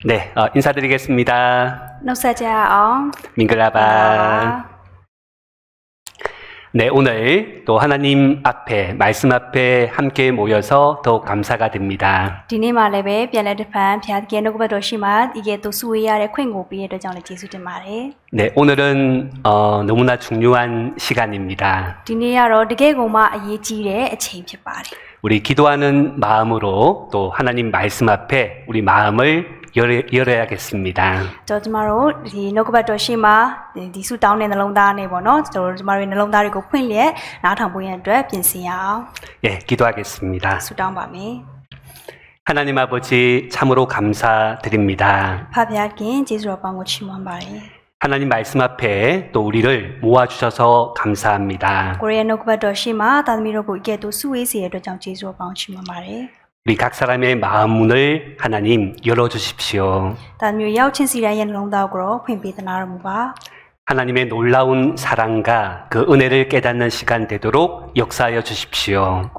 네, 인사드리겠습니다. 노사자옹 민글라바. 네, 오늘 또 하나님 앞에, 말씀 앞에 함께 모여서 더욱 감사가 됩니다. 디니말레베 비알레드판 비아게노고바도시마 이게 또 수위아래 퀸고비에도 정말 제수드마레. 네, 오늘은 너무나 중요한 시간입니다. 디니야로 드게고마 예지레 체임피바레. 우리 기도하는 마음으로 또 하나님 말씀 앞에 우리 마음을 열어야겠습니다. 저주마로 이 노고바도시마 디수 다운의 날롱다네 보노 저주마로의 날롱다리고 ဖွင့်လျက် 나타보는အတွက် ပြင်ဆင်ရအောင်. 예, 기도하겠습니다. 수다운밤에 하나님 아버지 참으로 감사드립니다. 파비아긴 제수로방고 치무한바레. 하나님 말씀 앞에 또 우리를 모아주셔서 감사합니다. 고레의 노고바도시마 다미로고 이게 또 수위시에도 정 제수로방고 치무한바레. 우리 각 사람의 마음 문을 하나님 열어주십시오. 하나님의 놀라운 사랑과 그 은혜를 깨닫는 시간 되도록 역사하여 주십시오.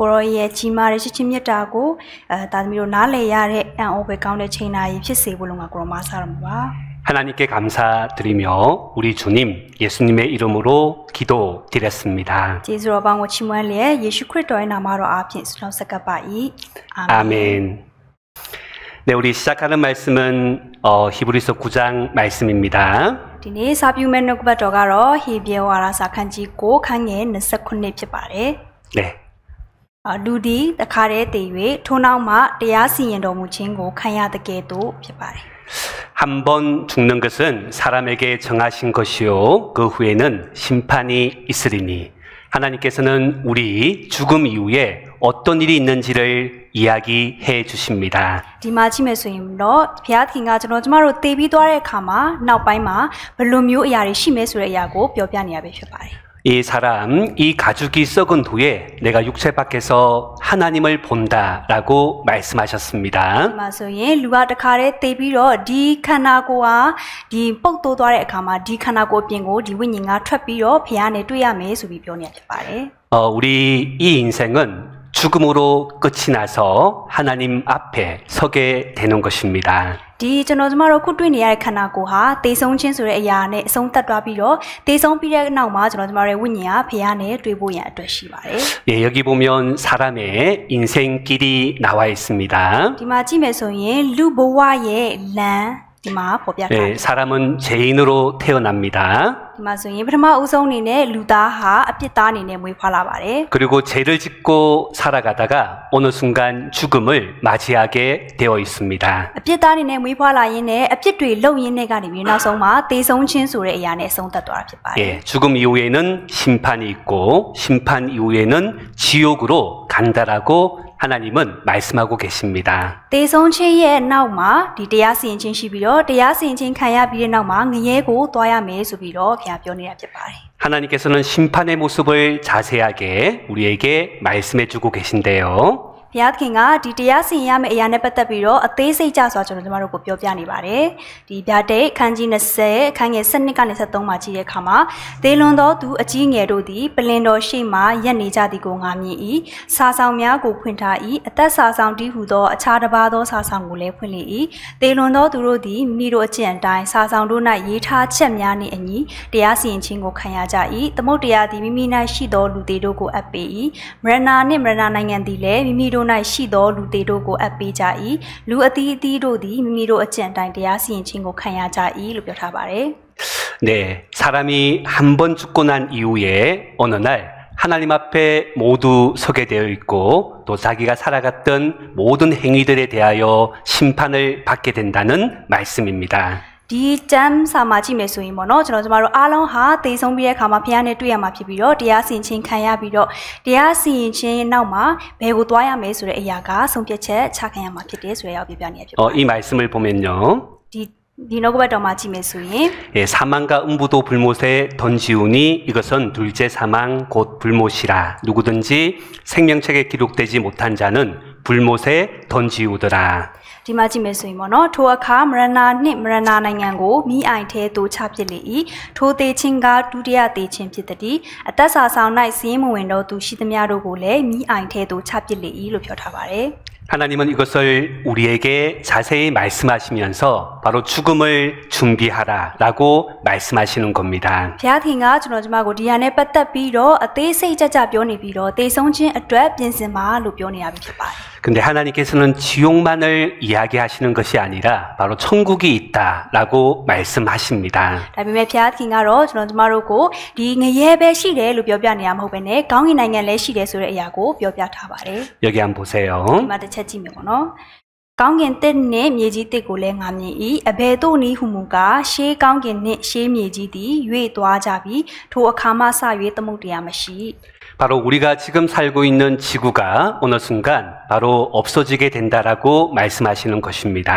하나님께 감사드리며 우리 주님 예수님의 이름으로 기도드렸습니다. 아멘. 네, 우리 시작하는 말씀은 히브리서 9장 말씀입니다. 네. 루디 다카레 대회 토나마 대야시인도무친고 칸야드게도 피바레. 한 번 죽는 것은 사람에게 정하신 것이요 그 후에는 심판이 있으리니 하나님께서는 우리 죽음 이후에 어떤 일이 있는지를 이야기해 주십니다. 디마치메소임로 비아팅가 저노즈마로 데비도아의 카마 나오바이마 별로뮤 이야리 시메소의 야고 뼈변이야베 펴바레. 이 사람, 이 가죽이 썩은 후에 내가 육체 밖에서 하나님을 본다라고 말씀하셨습니다. 마소예 루아 다카레 데비로 디 칸나고와 디 뻑도도아의 카마 디 칸나고 빙고 디 위닝아ထွက်ပြီးတော့ 배안에တွေ့ရမယ် 소비 표현이야 바래. 우리 이 인생은 죽음으로 끝이 나서 하나님 앞에 서게 되는 것입니다. 디 저노즈마로 쿠트위니야의 칸나고하 대성친 소리의 야네 성tatwaပြီးတော့ 대성비의 나오마 저노즈마의 위니야 배안에 တွေ့ဖို့ရန် အတွက် ရှိပါတယ်. 예, 여기 보면 사람의 인생길이 나와 있습니다. 디마 ကြည့်မယ်ဆိုရင် လူဘဝရဲ့ လမ်း 디마 ဖော်ပြထားတယ်. 네, 사람은 죄인으로 태어납니다. 디마소인 프마 우선이네 루다하 앞뒤다니네 무이팔라바레. 그리고 죄를 짓고 살아가다가 어느 순간 죽음을 맞이하게 되어 있습니다. 앞뒤다니네 무이팔라인네 앞뒤 롱인네가 나서마 대성친 소리의 야네 성tat도라 피바레. 예, 죽음 이후에는 심판이 있고 심판 이후에는 지옥으로 간다라고 하나님은 말씀하고 계십니다. 대성체의 나오마 디တရားစီရင်ခြင်း ရှိပြီးတော့ တရားစီရင်ခြင်း ခံရပြီးတဲ့ နောက်မှာ ငရဲကို သွားရမယ် ဆိုပြီးတော့ ပြောနေတာ ဖြစ်ပါတယ်. 하나님께서는 심판의 모습을 자세하게 우리에게 말씀해 주고 계신데요. ဘုရားသခင်ကဒီတရားစီရင်ရမယ့်အရာနဲ့ပတ်သက်ပြီးတော့အသေးစိတ်ကြစွာကျွန်တော်တို့ကိုပြောပြနေပါတယ်ဒီဗျာဒိတ်ခန်းကြီး20ခန်းငယ်7ကနေ73မှာကြည့်တဲ့အခါမှာသေလွန်သောသူအကြီးငယ်တို့သည်ပလင်တော်ရှိမှရက်နေကြသည်ကိုငါမြင်၏စာဆောင်များကိုဖွင့်ထား၏အသက်စာဆောင်တည်းဟူသောအခြားတစ်ပါးသောစာဆောင်ကိုလည်းဖွင့်လေ၏သေလွန်သောသူတို့သည်မိမိတို့အကျင့်အတိုင်းစာဆောင်တို့၌ရေးထားချက်များနှင့်အညီတရားစီရင်ခြင်းကိုခံရကြ၏သမုတ်တရားသည်မိမိ၌ရှိသောလူသေးတို့ကိုအပ်ပေ၏မရဏနှင့်မရဏနိုင်ငံသည်လည်းမိမိတို့၌ရှိသောလူသေးတို့ကိုအပ်ပေးကြ၏လူအသီးအသီးတို့သည်မိမိတို့အကျင့်တိုင်းတရားစီရင်ခြင်းကိုခံရကြ၏လို့ပြောထားပါတယ်. 네, 사람이 한 번 죽고 난 이후에 어느 날 하나님 앞에 모두 서게 되어 있고 또 자기가 살아갔던 모든 행위들에 대하여 심판을 받게 된다는 말씀입니다. ဒီကျမ်းစာမှာကြည့်မယ်ဆိုရင်ပေါ့နော်ကျွန်တော်တို့အားလုံးဟာသေဆုံးပြီးတဲ့အခါမှာဘုရားနဲ့တွေ့ရမှာဖြစ်ပြီးတော့တရားစီရင်ခြင်းခံရပြီးတော့တရားစီရင်ခြင်းနောက်မှာဘယ်ကိုသွားရမယ်ဆိုတဲ့အရာကဆုံးဖြတ်ချက်ချခံရမှာဖြစ်တယ်ဆိုတဲ့အရာကိုပြပြနေဖြစ်ပါတယ်. 이 말씀을 보면요. 이 노고바도마 지메수인 예, 사망과 음부도 불못에 던지우니 이것은 둘째 사망 곧 불못이라 누구든지 생명책에 기록되지 못한 자는 불못에 던지우더라. 디마지메수이모노 토아카 머라나 니 머라나 나이안고 미아이테 도차필리 토데친가 두리아 데친 피드디 아따사사운 나이 시인무윈도 두시드미아로고 레 미아이테 도차필리 로 ပြောထားပါတယ်. 하나님은 이것을 우리에게 자세히 말씀하시면서 바로 죽음을 준비하라라고 말씀하시는 겁니다. ဘုရားခင်ကကျွန်တော်ကိုဒီဟာနဲ့ပတ်သက်ပြီးတော့အသေးစိတ်ကြကြပြောနေပြီးတော့တေဆုံးခြင်းအတွက်ပြင်ဆင်ပါလို့ပြောနေရပြီဖြစ်ပါတယ် 근데 하나님께서는 지옥만을 이야기하시는 것이 아니라 바로 천국이 있다라고 말씀하십니다. ဒါပေမဲ့ဘုရားခင်ကတော့ကျွန်တော်တို့ကိုဒီငရဲပဲရှိတယ်လို့ပြောပြနေရမဟုတ်ဘဲနဲ့ကောင်းကင်နိုင်ငံလည်းရှိတယ်ဆိုတဲ့အရာကိုပြောပြထားပါတယ် 여기 한번 보세요. ဒီမှာတစ်ချက်ကြည့်မယ်ပေါ့နော်ကောင်းကင်တစ်နဲ့မြေကြီးတစ်ကိုလည်းငါမြင်၏အဘယ်သို့နည်းဟုမူကားရှေးကောင်းကင်နှင့်ရှေးမြေကြီးသည်ရွေ့သွားကြပြီးထိုအခါမှစ၍သမုဒ္ဒရာမရှိ 바로 우리가 지금 살고 있는 지구가 어느 순간 바로 없어지게 된다라고 말씀하시는 것입니다.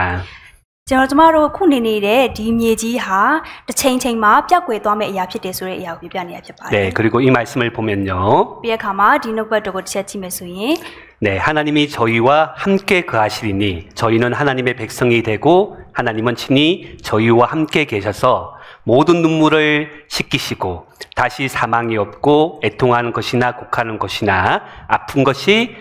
ကျွန်တော်တို့ခုနေနေတဲ့ဒီမြေကြီးဟာတစ်ချိန်ချိန်မှာပျောက်ကွယ်သွားမယ့်အရာဖြစ်တယ်ဆိုတဲ့အရာကိုပြပြနေရဖြစ်ပါတယ် 네, 그리고 이 말씀을 보면요. ပြီးတဲ့အခါမှာဒီနှုတ်ဘတ်တော်ကိုတစ်ချက်ကြည့်မယ်ဆိုရင် 네, 하나님이 저희와 함께 거하시리니 저희는 하나님의 백성이 되고 하나님은 친히 저희와 함께 계셔서 모든 눈물을 씻기시고 다시 사망이 없고 애통하는 것이나 곡하는 것이나 아픈 것이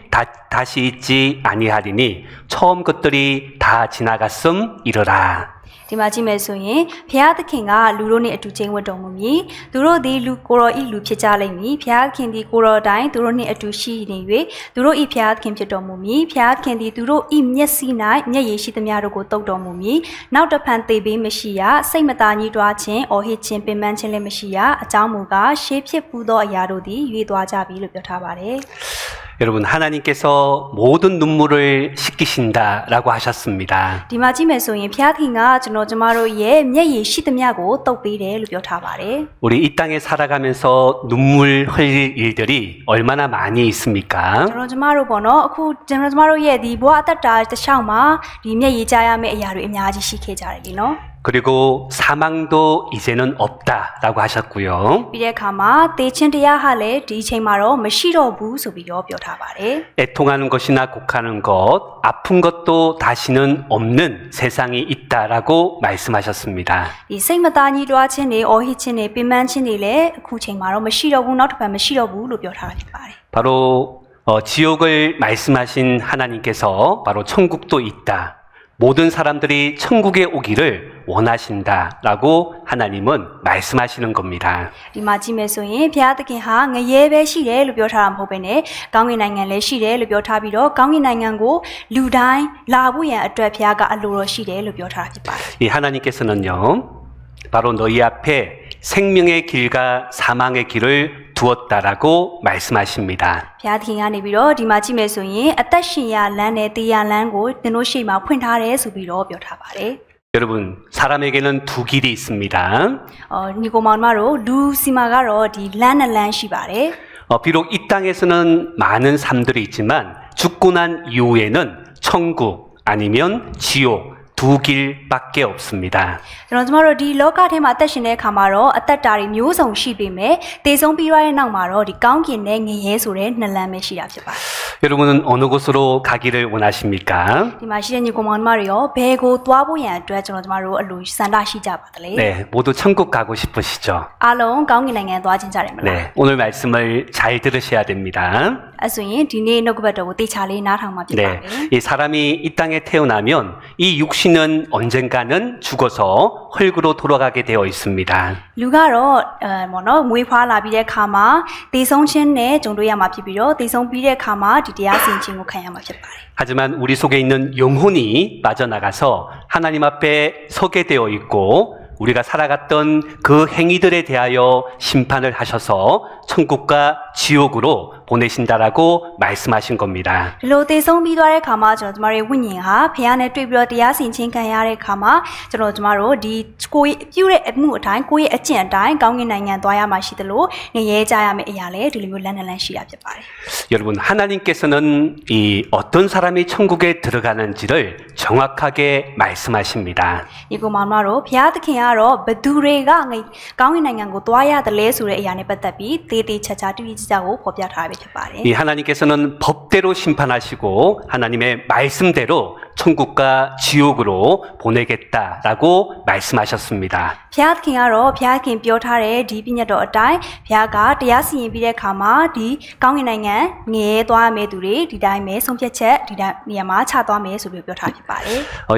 다시 있지 아니하리니 처음 것들이 다 지나갔음 이르라. ဒီမှာကြည့်မယ်ဆိုရင်ဘုရားသခင်ကလူတို့နဲ့အတူချိန်ဝတ်တော်မူမည်သူတို့သည်လူကိုယ်တော်ဤလူဖြစ်ကြလိမ့်မည်ဘုရားသခင်သည်ကိုယ်တော်တိုင်းသူတို့နှင့်အတူရှိနေ၍သူတို့ဤဘုရားသခင်ဖြစ်တော်မူမည်ဘုရားသခင်သည်သူတို့ဤမျက်စိ၌မျက်ရည်ရှိသမျှတို့ကိုတုပ်တော်မူမည်နောက်တစ်ဖန်သေပေးမရှိရစိတ်မသာညှိတွားခြင်းအော်ဟစ်ခြင်းပင်ပန်းခြင်းလည်းမရှိရအကြောင်းမူကားရှေးဖြစ်ပူသောအရာတို့သည်ရွေ့သွားကြပြီလို့ပြောထားပါတယ် 여러분 하나님께서 모든 눈물을 씻기신다라고 하셨습니다. ဒီမှာကြည့်မယ်ဆိုရင်ဘုရားခင်ကကျွန်တော်ကျမတို့ရဲ့မျက်ရည်ရှိသမျှကိုတုပ်ပေးတယ်လို့ပြောထားပါတယ် 우리 이 땅에 살아가면서 눈물 흘릴 일들이 얼마나 많이 있습니까? ကျွန်တော်ကျမတို့ပေါ့နော်အခုကျွန်တော်ကျမတို့ရဲ့ဒီဘဝအတ္တတာတစ်လျှောက်မှာဒီမျက်ရည်ကြရမယ့်အရာတွေအများကြီးရှိခဲ့ကြတယ်လीနော် 그리고 사망도 이제는 없다라고 하셨고요. ပြီးတဲ့အခါမှာသေခြင်းတရားဟာလည်းဒီအချိန်မှာတော့မရှိတော့ဘူးဆိုပြီးတော့ပြောထားပါတယ် 애통하는 것이나 곡하는 것, 아픈 것도 다시는 없는 세상이 있다라고 말씀하셨습니다. ဒီစိတ်မသားညှိတွားခြင်းတွေအော်ဟစ်ခြင်းတွေပင်ပန်းခြင်းတွေလည်းအခုချိန်မှာတော့မရှိတော့ဘူးနောက်တစ်ပတ်မရှိတော့ဘူးလို့ပြောထားတာဖြစ်ပါတယ် 바로 지옥을 말씀하신 하나님께서 바로 천국도 있다. 모든 사람들이 천국에 오기를 원하신다라고 하나님은 말씀하시는 겁니다. ဒီမှာကြည့်မယ်ဆိုရင်ဘုရားသခင်ဟာငရဲပဲရှိတယ်လို့ပြောထားတာမဟုတ်ဘဲနဲ့ကောင်းကင်နိုင်ငံလည်းရှိတယ်လို့ပြောထားပြီးတော့ကောင်းကင်နိုင်ငံကိုလူတိုင်းလာဖို့ရန်အတွက်ဘုရားကအလိုတော်ရှိတယ်လို့ပြောထားတာဖြစ်ပါတယ် 이 하나님께서는요. 바로 너희 앞에 생명의 길과 사망의 길을 두었다라고 말씀하십니다. ဘုရားသခင်ကနေပြီးတော့ဒီမှာကြည့်မယ်ဆိုရင်အသက်ရှင်ရလမ်းနဲ့တရားလမ်းကိုသင်တို့ရှေ့မှာဖွင့်ထားတယ်ဆိုပြီးတော့ပြောထားပါတယ် 여러분, 사람에게는 두 길이 있습니다. ညီကိုမောင်မတို့လူစီမာကတော့ဒီလမ်းနဲ့လမ်းရှိပါတယ် 비록 이 땅에서는 많은 삶들이 있지만 죽고 난 이후에는 천국 아니면 지옥 두 길밖에 없습니다. ကျွန်တော်တို့ဒီလောကထဲမှာအသက်ရှင်တဲ့အခါမှာတော့အသက်တာတွေမျိုးစုံရှိပေမဲ့တေဆုံးပြီးရတဲ့နောက်မှာတော့ဒီကောင်းကင်နဲ့ငရဲဆိုတဲ့နှစ်လမ်းပဲရှိတာဖြစ်ပါတယ် 여러분은 어느 곳으로 가기를 원하십니까? ဒီမှာရှိတဲ့ညီကောင်မောင်တို့ရောဘယ်ကိုသွားဖို့ရန်အတွက်ကျွန်တော်တို့အလိုစန္ဒရှိကြပါသလဲ 네, 모두 천국 가고 싶으시죠? အားလုံးကောင်းကင်နိုင်ငံသွားခြင်းကြတယ်မလား 네, 오늘 말씀을 잘 들으셔야 됩니다. အဲ့ဆိုရင်ဒီနေ့နှုတ်ကပတ်တော်ကိုတေချာလေးနားထောင်မှဖြစ်ပါမယ် 네, 이 사람이 이 땅에 태어나면 이 육신은 언젠가는 죽어서 흙으로 돌아가게 되어 있습니다. လူကတော့ဘောနော်မွေးဖွားလာပြီးတဲ့အခါမှာတေဆုံးခြင်းနဲ့ကြုံတွေ့ရမှာဖြစ်ပြီးတော့တေဆုံးပြီးတဲ့အခါမှာဒီတရားစင်ခြင်းကိုခံရမှာဖြစ်ပါတယ် 하지만 우리 속에 있는 영혼이 빠져나가서 하나님 앞에 서게 되어 있고 우리가 살아갔던 그 행위들에 대하여 심판을 하셔서 천국과 지옥으로 보내신다라고 말씀하신 겁니다. ဒီလိုတေဆုံးပြီးသွားတဲ့အခါမှာကျွန်တော်တို့ဝိညာဉ်ဟာဖခင်နဲ့တွေ့ပြီးတော့တရားစင်ခြင်းခံရတဲ့အခါမှာကျွန်တော်တို့ဒီကိုယ်ပြုတဲ့အမှုအတိုင်းကိုယ့်ရဲ့အကျင့်အတိုင်းကောင်းကင်နိုင်ငံသွားရမှာရှိသလိုငရဲကြရမယ့်အရာလည်းဒီလိုမျိုးလမ်းနဲ့လမ်းရှိတာဖြစ်ပါတယ် 여러분 하나님께서는 이 어떤 사람이 천국에 들어가는지를 정확하게 말씀하십니다. ဒီကောင်မတို့ဖခင်သခင်ကတော့ဘသူတွေကကောင်းကင်နိုင်ငံကိုသွားရတယ်လဲဆိုတဲ့အရာနဲ့ပတ်သက်ပြီးသေ 대대차차 뚜리지자고 법야타를 펴바래. 이 하나님께서는 법대로 심판하시고 하나님의 말씀대로 천국과 지옥으로 보내겠다라고 말씀하셨습니다. 펴야킹하러 펴야킹 뼈타래 디비냐도 어따이 펴야가 대야시인 비례 가마 디 강인နိုင်ငံ네 도와매두리 디다임에 성패체 디다미야마 차도와매 소비 뼈타 펴바래.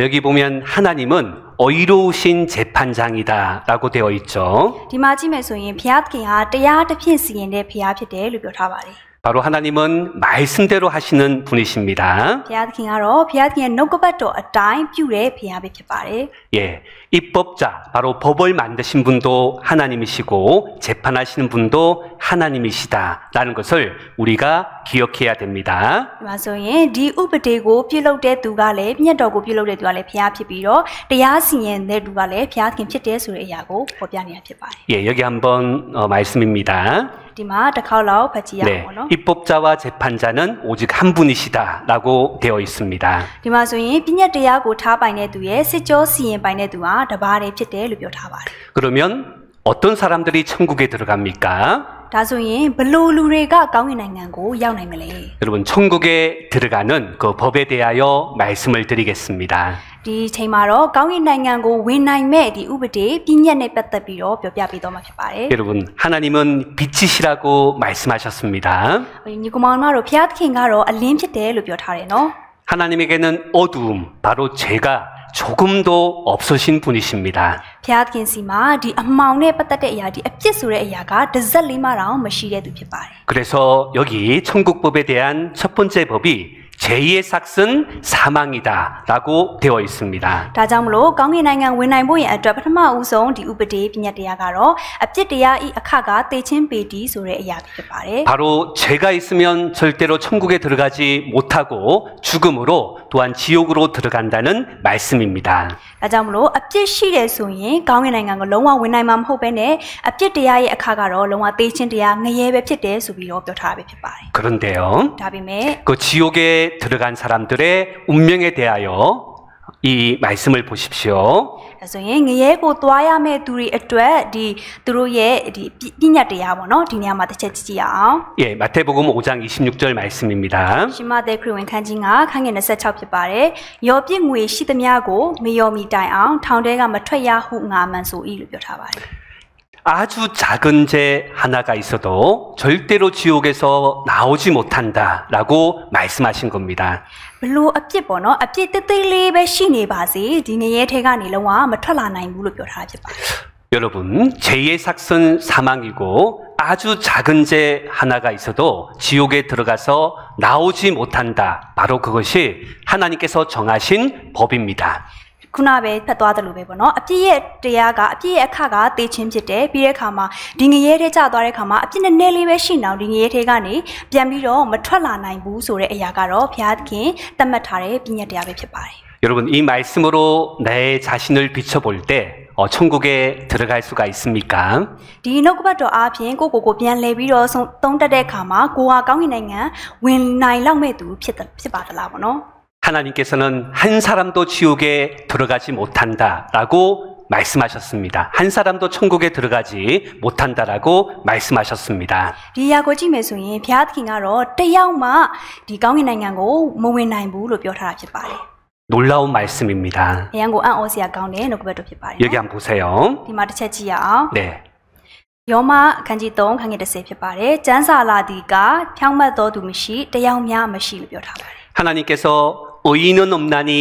여기 보면 하나님은 어이로우신 재판장이다라고 되어 있죠. 디마지메소인 펴야킹하 대야 대핀 시인의 펴야 펴대 뼈타바래. 바로 하나님은 말씀대로 하시는 분이십니다. 펴야킹하러 펴야킹의 노고바도 어따이 뷰레 펴야 펴바래. 예, 입법자, 바로 법을 만드신 분도 하나님이시고 재판하시는 분도 하나님이시다라는 것을 우리가 기억해야 됩니다. 맞아요. 디 우버데고 필로데 두가래 빈야도고 필로데 두가래 펴야 펴비로 대야시인 내 두가래 펴야킹 펴대 소리야고 법야니야 펴바래. 예, 여기 한번 말씀입니다. 디마 다카울라오 파지야 네, 뭐노. 입법자와 재판자는 오직 한 분이시다라고 되어 있습니다. 디마소인 빈야대야고 타바이네 두에 세조 시인 바이네 두아 다바레 펴대 표 타바래. 그러면 어떤 사람들이 천국에 들어갑니까? 다소인 블루루레가 강인နိုင်ငံကို ရောက်နိုင်မလဲ. 여러분, 천국에 들어가는 그 법에 대하여 말씀을 드리겠습니다. 디ချိန်မှာတော့ကောင်းကင်နိုင်ငံကိုဝင်နိုင်မဲ့ဒီဥပဒေပြည့်ညက်နဲ့ပတ်သက်ပြီးတော့ပြောပြပေးတော့မှာဖြစ်ပါတယ်. 여러분, 하나님은 빛이시라고 말씀하셨습니다. ညီကောင်မတို့ဖျားသခင်ကတော့အလင်းဖြစ်တယ်လို့ပြောထားတယ်နော်. 하나님에게는 어두움, 바로 죄가 조금도 없으신 분이십니다. ဖျားသခင်စီမှာဒီအမှောင်နဲ့ပတ်သက်တဲ့အရာဒီအပြစ်ဆိုတဲ့အရာကတစ်စက်လေးမှတောင်မရှိတဲ့သူဖြစ်ပါတယ်. 그래서 여기 천국법에 대한 첫 번째 법이 죄의 삭은 사망이다라고 되어 있습니다. ဒါကြောင့်မလို့ကောင်းကင်နိုင်ငံဝင်နိုင်ဖို့ရန်အတွက်ပထမဦးဆုံးဒီဥပဒေပြည့်ညက်တရားကတော့အပြစ်တရားဤအခကသေချင်းပေတီဆိုတဲ့အရာဖြစ်ပါတယ်. 바로 죄가 있으면 절대로 천국에 들어가지 못하고 죽음으로 또한 지옥으로 들어간다는 말씀입니다. ဒါကြောင့်မလို့အပြစ်ရှိတယ်ဆိုရင်ကောင်းကင်နိုင်ငံကိုလုံးဝဝင်နိုင်မှာမဟုတ်ဘဲနဲ့အပြစ်တရားရဲ့အခကတော့လုံးဝသေချင်းတရားငရဲပဲဖြစ်တယ်ဆိုပြီးတော့ပြောထားပဲဖြစ်ပါတယ်. 그런데요. ဒါပေမဲ့ 그 지옥에 들어간 사람들의 운명에 대하여 이 말씀을 보십시오. ဒါဆိုရင်ငရဲကိုသွားရမဲ့သူတွေအတွက်ဒီသူတို့ရဲ့ဒီပြညတ်တရားပေါ့နော်ဒီနေရာမှာတစ်ချက်ကြည့်ကြရအောင်. 예, 마태복음 5장 26절 말씀입니다. ရှမသက်ခရစ်ဝင်ခန်းကြီး9ခန်းငယ်26ဖြစ်ပါတယ်. ယောပြစ်ငွေရှိသမျှကိုမယောမီတိုင်အောင်ထောင်ထဲကမထွက်ရဟုငါမှန်ဆို၏လို့ပြောထားပါတယ်. 아주 작은 죄 하나가 있어도 절대로 지옥에서 나오지 못한다라고 말씀하신 겁니다. ဘလို့အပြစ်ပေါ့နော်အပြစ်တိတ်တိတ်လေးပဲရှိနေပါစေဒီငရဲထဲကနေလုံးဝမထွက်လာနိုင်ဘူးလို့ပြောထားဖြစ်ပါတယ်. 여러분, 죄의 삭은 사망이고 아주 작은 죄 하나가 있어도 지옥에 들어가서 나오지 못한다. 바로 그것이 하나님께서 정하신 법입니다. ခုနပဲဖတ်သွားတယ်လို့ပဲပေါ့နော်အပြစ်ရဲ့တရားကအပြစ်ရဲ့အခါကသေခြင်းဖြစ်တယ်ပြီးတဲ့အခါမှာဒီငရဲထဲကျသွားတဲ့အခါမှာအပြစ်နဲ့နည်းလေးပဲရှိနေအောင်ဒီငရဲထဲကနေပြန်ပြီးတော့မထွက်လာနိုင်ဘူးဆိုတဲ့အရာကတော့ဘုရားသခင်သတ်မှတ်ထားတဲ့ပြည့်ညတ်တရားပဲဖြစ်ပါတယ်. 여러분, 이 말씀으로 내 자신을 비춰볼 때 천국에 들어갈 수가 있습니까? ဒီနှုတ်ကပတ်တော်အားဖြင့်ကိုပြန်လဲပြီးတော့သုံးတက်တဲ့အခါမှာကိုဟာကောင်းကင်နိုင်ငံဝင်နိုင်လောက်မဲ့သူဖြစ်ပါသလားပေါ့နော်. 하나님께서는 한 사람도 지옥에 들어가지 못한다라고 말씀하셨습니다. 한 사람도 천국에 들어가지 못한다라고 말씀하셨습니다. ဒီရာကိုကြည့်မယ်ဆိုရင်ဘုရားသခင်ကတော့တယောက်မှဒီကောင်းကင်နိုင်ငံကိုမဝင်နိုင်ဘူးလို့ပြောထားတာဖြစ်ပါတယ်. 놀라운 말씀입니다. အရန်ကိုအံ့ဩစရာကောင်းတဲ့နှုတ်ကပတ်တော်ဖြစ်ပါတယ်. 여기 한번 보세요. ဒီမှာတစ်ချက်ကြည့်ရအောင်. 네. ယောမအခန်းကြီး3ခန်းငယ်10ဖြစ်ပါတယ်. ကျမ်းစာလာဒီကဖြောင့်မတ်တော်သူမရှိတယောက်မျှမရှိလို့ပြောထားပါတယ်. 하나님께서 의인은 없나니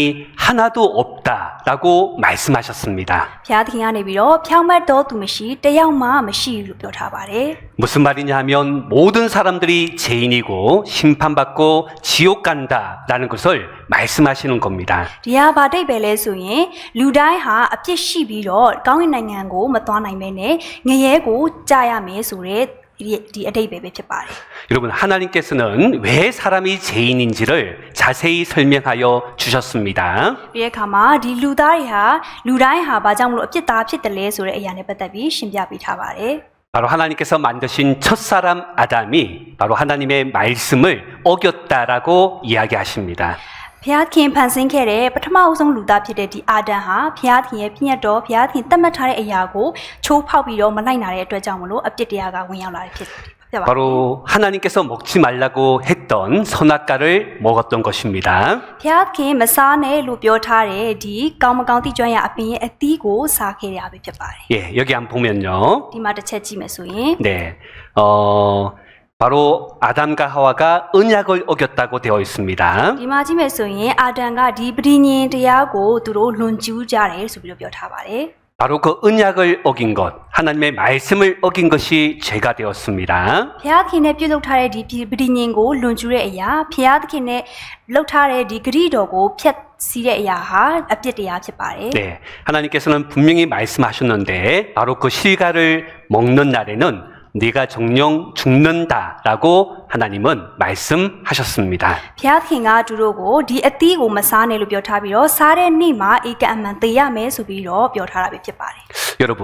하나도 없다라고 말씀하셨습니다. ဘုရားသခင်ကနေပြီးတော့ဖြောင့်မတ်တော်သူမရှိတယောက်မှမရှိလို့ပြောထားပါတယ်. 무슨 말이냐 하면 모든 사람들이 죄인이고 심판받고 지옥 간다라는 것을 말씀하시는 겁니다. ဒီဟာဘာတိတ်ပဲလဲဆိုရင်လူတိုင်းဟာအပြစ်ရှိပြီးတော့ကောင်းကင်နိုင်ငံကိုမသွားနိုင်မဲနဲ့ငရဲကိုကြာရမယ်ဆိုတဲ့ဒီအတိတ်ပဲဖြစ်ပါတယ်. 여러분, 하나님께서는 왜 사람이 죄인인지를 자세히 설명하여 주셨습니다. ပြီးတဲ့အခါမှာဒီလူတိုင်းဟာဘာကြောင့်မလို့အပြစ်သားဖြစ်တယ်လဲဆိုတဲ့အရာနဲ့ပတ်သက်ပြီးရှင်းပြပေးထားပါတယ်. 바로 하나님께서 만드신 첫사람 아담이 바로 하나님의 말씀을 어겼다라고 이야기하십니다. ဘုရားခင်ဖန်ဆင်းခဲ့တဲ့ပထမအဆုံးလူသားဖြစ်တဲ့ဒီအာဒမ်ဟာဘုရားခင်ရဲ့ပြည့်ညတ်တော်ဘုရားခင်သတ်မှတ်ထားတဲ့အရာကိုချိုးဖောက်ပြီးတော့မလိုက်နိုင်တဲ့အတွက်ကြောင့်မလို့အပြစ်တရားကဝင်ရောက်လာတဲ့ဖြစ် 바로 하나님께서 먹지 말라고 했던 선악과를 먹었던 것입니다. ဖျားခင်မစားနဲ့လို့ပြောထားတဲ့ဒီကောင်းမကောင်းတိကျွမ်းရအပင်ရဲ့အသီးကိုစားခဲ့ရပြီဖြစ်ပါတယ် 예, 여기 한번 보면요. ဒီမှာတစ်ချက်ကြည့်မယ်ဆိုရင် 네, 바로 아담과 하와가 언약을 어겼다고 되어 있습니다. ဒီမှာကြည့်မယ်ဆိုရင်အာဒံကဒီပဋိညာဉ်တရားကိုသူတို့လွန်ကျူးကြတယ်ဆိုပြီးတော့ပြောထားပါတယ် 바로 그 언약을 어긴 것, 하나님의 말씀을 어긴 것이 죄가 되었습니다. ဖျားခင်နဲ့ပြုလုပ်ထားတဲ့ဒီပဋိညာဉ်ကိုလွန်ကျူးတဲ့အရာဖျားသခင်နဲ့လုပ်ထားတဲ့ဒီဂရိတော်ကိုဖျက်ဆီးတဲ့အရာဟာအပြစ်တရားဖြစ်ပါတယ် 네, 하나님께서는 분명히 말씀하셨는데 바로 그 실과를 먹는 날에는 네가 정령 죽는다라고 하나님은 말씀하셨습니다. ဖျားခင်ကသူတို့ကိုဒီအသီးကိုမစားနဲ့လို့ပြောထားပြီးတော့စားတဲ့နေ့မှာဧကအမှန်သေရမယ်ဆိုပြီးတော့ပြောထားတာပဲဖြစ်ပါတယ် 여러분,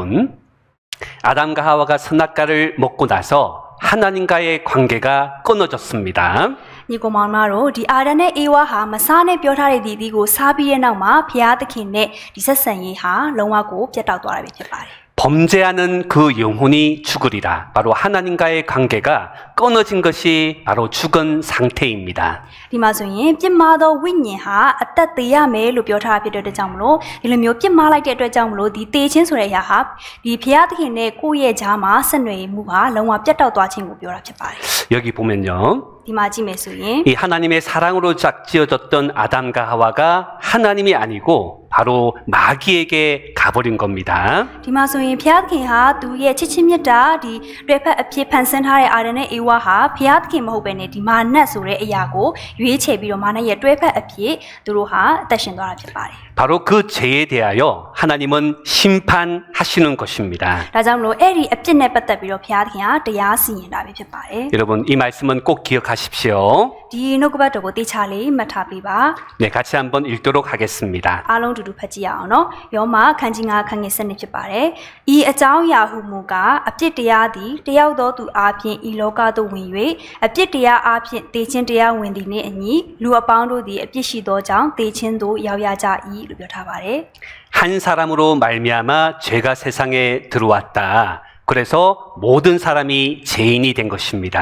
아담과 하와가 선악과를 먹고 나서 하나님과의 관계가 끊어졌습니다. ညီကောင်မောင်တို့ဒီအာဒံနဲ့အေဝါဟာမစားနဲ့ပြောထားတဲ့ဒီအသီးကိုစားပြီးတဲ့နောက်မှာဖျားသခင်နဲ့ဒီဆက်ဆံရေးဟာလုံးဝကိုပြတ်တောက်သွားတာပဲဖြစ်ပါတယ် 범죄하는 그 영혼이 죽으리라. 바로 하나님과의 관계가 끊어진 것이 바로 죽은 상태입니다. ဒီမှာဆိုရင်ပြစ်မှားသောဝိညာဉ်ဟာအသက်သေးရမယ်လို့ပြောထားတာဖြစ်တဲ့အတွက်ကြောင့်မလို့ဒီလိုမျိုးပြစ်မှားလိုက်တဲ့အတွက်ကြောင့်မလို့ဒီသေခြင်းဆိုတဲ့အရာဟာဒီဖျားသခင်နဲ့ကိုယ့်ရဲ့ကြားမှာဆက်နွယ်မှုဟာလုံးဝပြတ်တောက်သွားခြင်းကိုပြောတာဖြစ်ပါတယ် 여기 보면요. ဒီမှာကြည့်မယ်ဆိုရင် 이 하나님의 사랑으로 짝지어졌던 아담과 하와가 하나님이 아니고 바로 마귀에게 가버린 겁니다. ဒီမှာဆိုရင်ဖျားသခင်ဟာသူရဲ့ချစ်ချင်းမြတ်တာဒီတွေ့ဖက်အဖြစ်ဖန်ဆင်းထားတဲ့အာဒံနဲ့အေဝါဟာဖျားသခင်မဟုတ်ဘဲနဲ့ဒီမာနတ်ဆိုတဲ့အရာကိုရွေးချယ်ပြီးတော့မာနတ်ရဲ့တွေ့ဖက်အဖြစ်သူတို့ဟာအသက်ရှင်သွားတာဖြစ်ပါတယ် 바로 그 죄에 대하여 하나님은 심판하시는 것입니다. ဒါကြောင့်မလို့အဲ့ဒီအပြစ်နဲ့ပတ်သက်ပြီးတော့ဖျားသခင်ကတရားစီရင်တာပဲဖြစ်ပါတယ် 여러분 이 말씀은 꼭 기억하십시오. ဒီနှုတ်ကပတ်တော်ကိုတေချာလေးမှတ်ထားပေးပါ 네, 같이 한번 읽도록 하겠습니다. အားလုံးတူတူဖတ်ကြည့်ရအောင်နော်ယောမခန်းကြီး9ခန်းငယ်7ဖြစ်ပါတယ်ဤအကြောင်းအရာဟုမူကားအပြစ်တရားသည်တယောက်သောသူအားဖြင့်ဤလောကသို့ဝင်၍အပြစ်တရားအားဖြင့်တေခြင်းတရားဝင်သည်နှင့်အညီလူအပေါင်းတို့သည်အပြစ်ရှိသောကြောင့်တေခြင်းသို့ရောက်ရကြ၏လို့ပြောထားပါတယ် 한 사람으로 말미암아 죄가 세상에 들어왔다. 그래서 모든 사람이 죄인이 된 것입니다.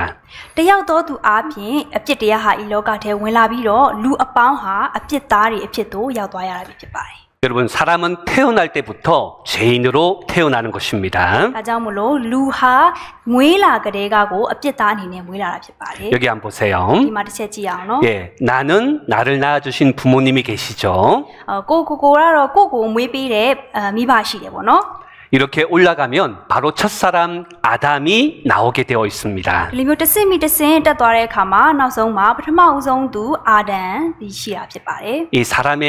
တယောက်သောသူအားဖြင့်အပြစ်တရားဟာဤလောကထဲဝင်လာပြီးတော့လူအပေါင်းဟာအပြစ်သားတွေအဖြစ်သို့ရောက်သွားရတာဖြစ်ပါတယ် 여러분 사람은 태어날 때부터 죄인으로 태어나는 것입니다. ဒါကြောင့်မလို့လူဟာမွေးလာကလေးကကိုအပြစ်သားအနေနဲ့မွေးလာတာဖြစ်ပါတယ် 여기 한번 보세요. ဒီမှာတစ်ချက်ကြည့်အောင်နော် 예, 나는 나를 낳아주신 부모님이 계시죠. ကိုကတော့ကိုမွေးပေးတဲ့မိဘရှိတယ်ပေါ့နော် 이렇게 올라가면 바로 첫사람 아담이 나오게 되어 있습니다. ဒီလိုမျိုးတစ်ဆင့်မိတစ်ဆင့်တက်သွားတဲ့အခါမှာနောက်ဆုံးမှာပထမဦးဆုံးသူအာဒံဒီရှိတာဖြစ်ပါတယ် 이 사람의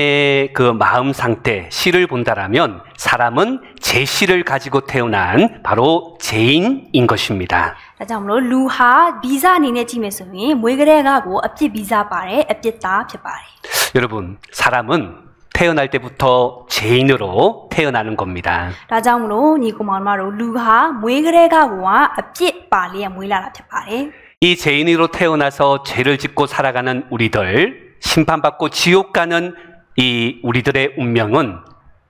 그 마음 상태, 씨를 본다라면 사람은 죄씨를 가지고 태어난 바로 죄인인 것입니다. ဒါကြောင့်မလို့လူဟာဗီဇအနေနဲ့ကြည့်မယ်ဆိုရင်မွေးကလေးကကိုအပြစ်ဗီဇပါတယ်အပြစ်သားဖြစ်ပါတယ် 여러분, 사람은 태어날 때부터 죄인으로 태어나는 겁니다. ဒါကြောင့်မလို့ညီကောင်မတို့လူဟာမွေးကလေးကကိုကအပြစ်ပါလျက်မွေးလာတာဖြစ်ပါတယ် 이 죄인으로 태어나서 죄를 짓고 살아가는 우리들, 심판받고 지옥 가는 이 우리들의 운명은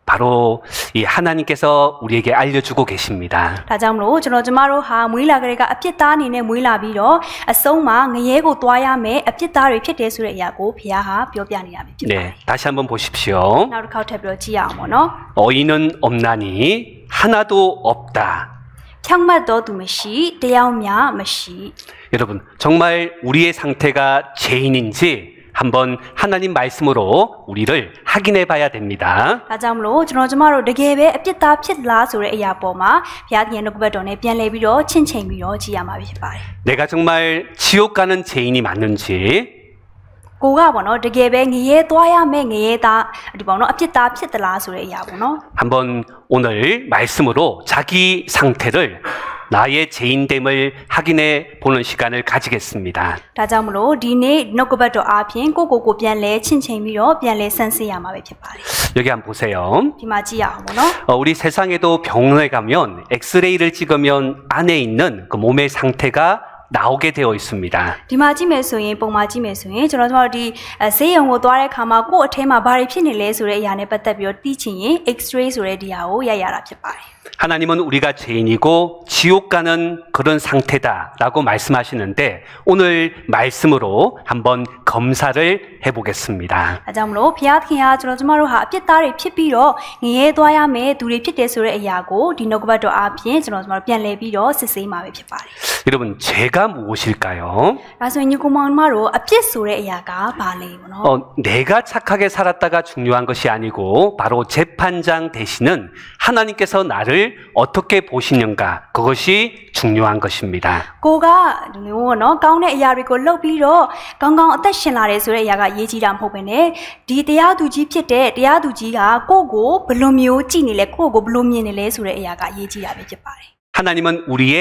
바로 이 하나님께서 우리에게 알려주고 계십니다. ဒါကြောင့်မလို့ကျွန်တော်တို့ဟာမွေးလာကလေးကအပြစ်သားအနေနဲ့မွေးလာပြီးတော့အဆုံးမှာငရဲကိုတွားရမယ်အပြစ်သားတွေဖြစ်တယ်ဆိုတဲ့အရာကိုဘုရားဟာပြောပြနေတာပဲဖြစ်ပါတယ် 네, 다시 한번 보십시오. နောက်တစ်ခေါက်ထပ်ပြီးတော့ကြည့်ရအောင်ပေါ့နော် 어이는 없나니 하나도 없다. ဖြောင့်မတ်တော်သူမရှိတရားမျှမရှိ 여러분, 정말 우리의 상태가 죄인인지 한번 하나님 말씀으로 우리를 확인해 봐야 됩니다. ဒါကြောင့်မလို့ကျွန်တော်တို့တကယ်ပဲအပြစ်သားဖြစ်လားဆိုတဲ့အရာပေါ်မှာဘုရားရဲ့နှုတ်ကပတ်တော်နဲ့ပြန်လည်ပြီးတော့ချင့်ချိန်ပြီးတော့ကြည့်ရမှာဖြစ်ပါတယ် 내가 정말 지옥 가는 죄인이 맞는지 ကိုကပေါ့နော်တကယ်ပဲငရဲသွားရမယ်ငရဲသားဒီပေါ့နော်အပြစ်သားဖြစ်သလားဆိုတဲ့အရာပေါ့နော် 한번 오늘 말씀으로 자기 상태를 나의 죄인됨을 확인해 보는 시간을 가지겠습니다. ဒါကြောင့်မလို့ဒီနေ့နှုတ်ကပတ်တော်အားဖြင့်ကိုပြန်လဲချင့်ချိန်ပြီးတော့ပြန်လဲဆန်းစစ်ရမှာပဲဖြစ်ပါတယ် 여기 한번 보세요. ဒီမှာကြည့်ရအောင်ပေါ့နော် 우리 세상에도 병원에 가면 엑스레이를 찍으면 안에 있는 그 몸의 상태가 나오게 되어 있습니다. ဒီမှာကြည့်မယ်ဆိုရင်ပုံမှာကြည့်မယ်ဆိုရင်ကျွန်တော်တို့ဒီဈေးရုံကိုသွားတဲ့အခါမှာကိုယ့်အထဲမှာဘာတွေဖြစ်နေလဲဆိုတဲ့အရာနဲ့ပတ်သက်ပြီးတော့သိချင်ရင် X-ray ဆိုတဲ့ဒီဟာကိုရိုက်ရတာဖြစ်ပါတယ် 하나님은 우리가 죄인이고 지옥 가는 그런 상태다라고 말씀하시는데 오늘 말씀으로 한번 검사를 해보겠습니다. အဲကြောင့်မလို့ဘုရားသခင်ကကျွန်တော်တို့ဟာအပြစ်သားတွေဖြစ်ပြီးတော့ငရဲသွားရမယ်သူတွေဖြစ်တယ်ဆိုတဲ့အရာကိုဒီနှုတ်ကပတ်တော်အပြင်ကျွန်တော်တို့ပြန်လည်ပြီးတော့စစ်ဆေးမှာပဲဖြစ်ပါတယ် 여러분 죄가 무엇일까요? ဒါဆိုရင်ညီကောင်မောင်တို့အပြစ်ဆိုတဲ့အရာကဘာလဲပေါ့နော် 내가 착하게 살았다가 중요한 것이 아니고 바로 재판장 되시는 하나님께서 나를 어떻게 보시는가 그것이 중요한 것입니다. ကိုကဒီလိုပေါ့နော်ကောင်းတဲ့အရာတွေကိုလုပ်ပြီးတော့ကောင်းကောင်းအသက်ရှင်လာတယ်ဆိုတဲ့အရာကရေးကြီးတာမဟုတ်ဘဲနဲ့ဒီတရားသူကြီးဖြစ်တဲ့တရားသူကြီးကကိုယ့်ကိုဘယ်လိုမျိုးကြည့်နေလဲကိုယ့်ကိုဘယ်လိုမြင်နေလဲဆိုတဲ့အရာကအရေးကြီးတာပဲဖြစ်ပါတယ် 하나님은 우리의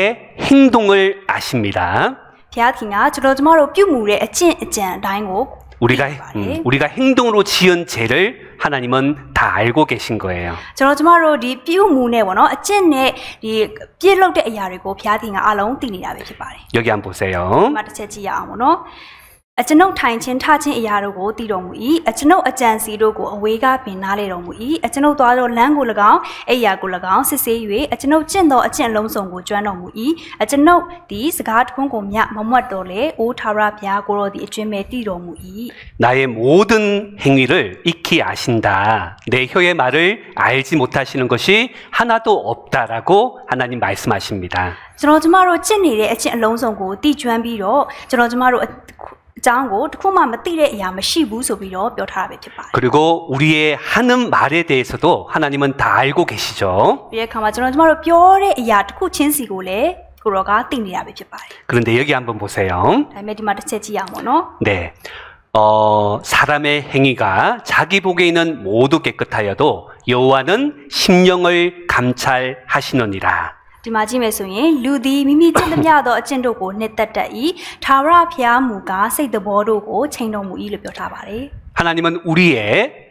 행동을 아십니다. ဘုရားသခင်ကကျွန်တော်တို့ပြုမှုတဲ့အကျင့်အကြံအတိုင်းကို 우리가 행동으로 지은 죄를 하나님은 다 알고 계신 거예요. ကျွန်တော်တို့ဒီပြုမှုနဲ့ပေါ့နော်အကျင့်နဲ့ဒီပြည့်လောက်တဲ့အရာတွေကိုဘုရားသခင်ကအလုံးသိနေတာပဲဖြစ်ပါတယ် 여기 한번 보세요. ဒီမှာတစ်ချက်ကြည့်ရအောင်ပေါ့နော်အကျွန်ုပ်ထိုင်ခြင်းထခြင်းအရာတို့ကိုတည်တော်မူ၏အကျွန်ုပ်အကြံစီတို့ကိုအဝေးကပင်နားလေတော်မူ၏အကျွန်ုပ်သွားသောလမ်းကို၎င်းအိယာကို၎င်းစစ်ဆေး၍အကျွန်ုပ်ကျင့်သောအကျင့်လုံးစုံကိုကျွမ်းတော်မူ၏အကျွန်ုပ်ဒီစကားတခွန်းကိုမြမမွတ်တော်လေအိုးထာဝရဘုရားကိုတော်ဒီအကျွင့်မဲ့တည်တော်မူ၏ 나의 모든 행위를 익히 아신다. 내 혀의 말을 알지 못하시는 것이 하나도 없다라고 하나님 말씀하십니다. ကျွန်တော်တို့ကျင့်နေတဲ့အကျင့်အလုံးစုံကိုတည်ကျွမ်းပြီးတော့ကျွန်တော်တို့အကြောင်းကိုတခုမှမသိတဲ့အရာမရှိဘူးဆိုပြီးတော့ပြောထားတာပဲဖြစ်ပါတယ် 그리고 우리의 하는 말에 대해서도 하나님은 다 알고 계시죠. ဒီအခါမှာကျွန်တော်တို့ပြောတဲ့အရာတစ်ခုချင်းစီကိုလည်းကိုရောကသိနေတာပဲဖြစ်ပါတယ် 그런데 여기 한번 보세요. ဒါပေမဲ့ဒီမှာတစ်ချက်ကြည့်အောင်ပေါ့နော် 네. 사람의 행위가 자기 보기에는 모두 깨끗하여도 여호와는 심령을 감찰하시느니라. ဒီမှာကြည့်မယ်ဆိုရင်လူသည်မိမိကျင့်သမျှသောအကျင့်တို့ကိုနှစ်သက်တတ်၏ထာဝရဘုရားမူကားစိတ်တော်တို့ကိုချိန်တော်မူ၏လို့ပြောထားပါတယ် 하나님은 우리의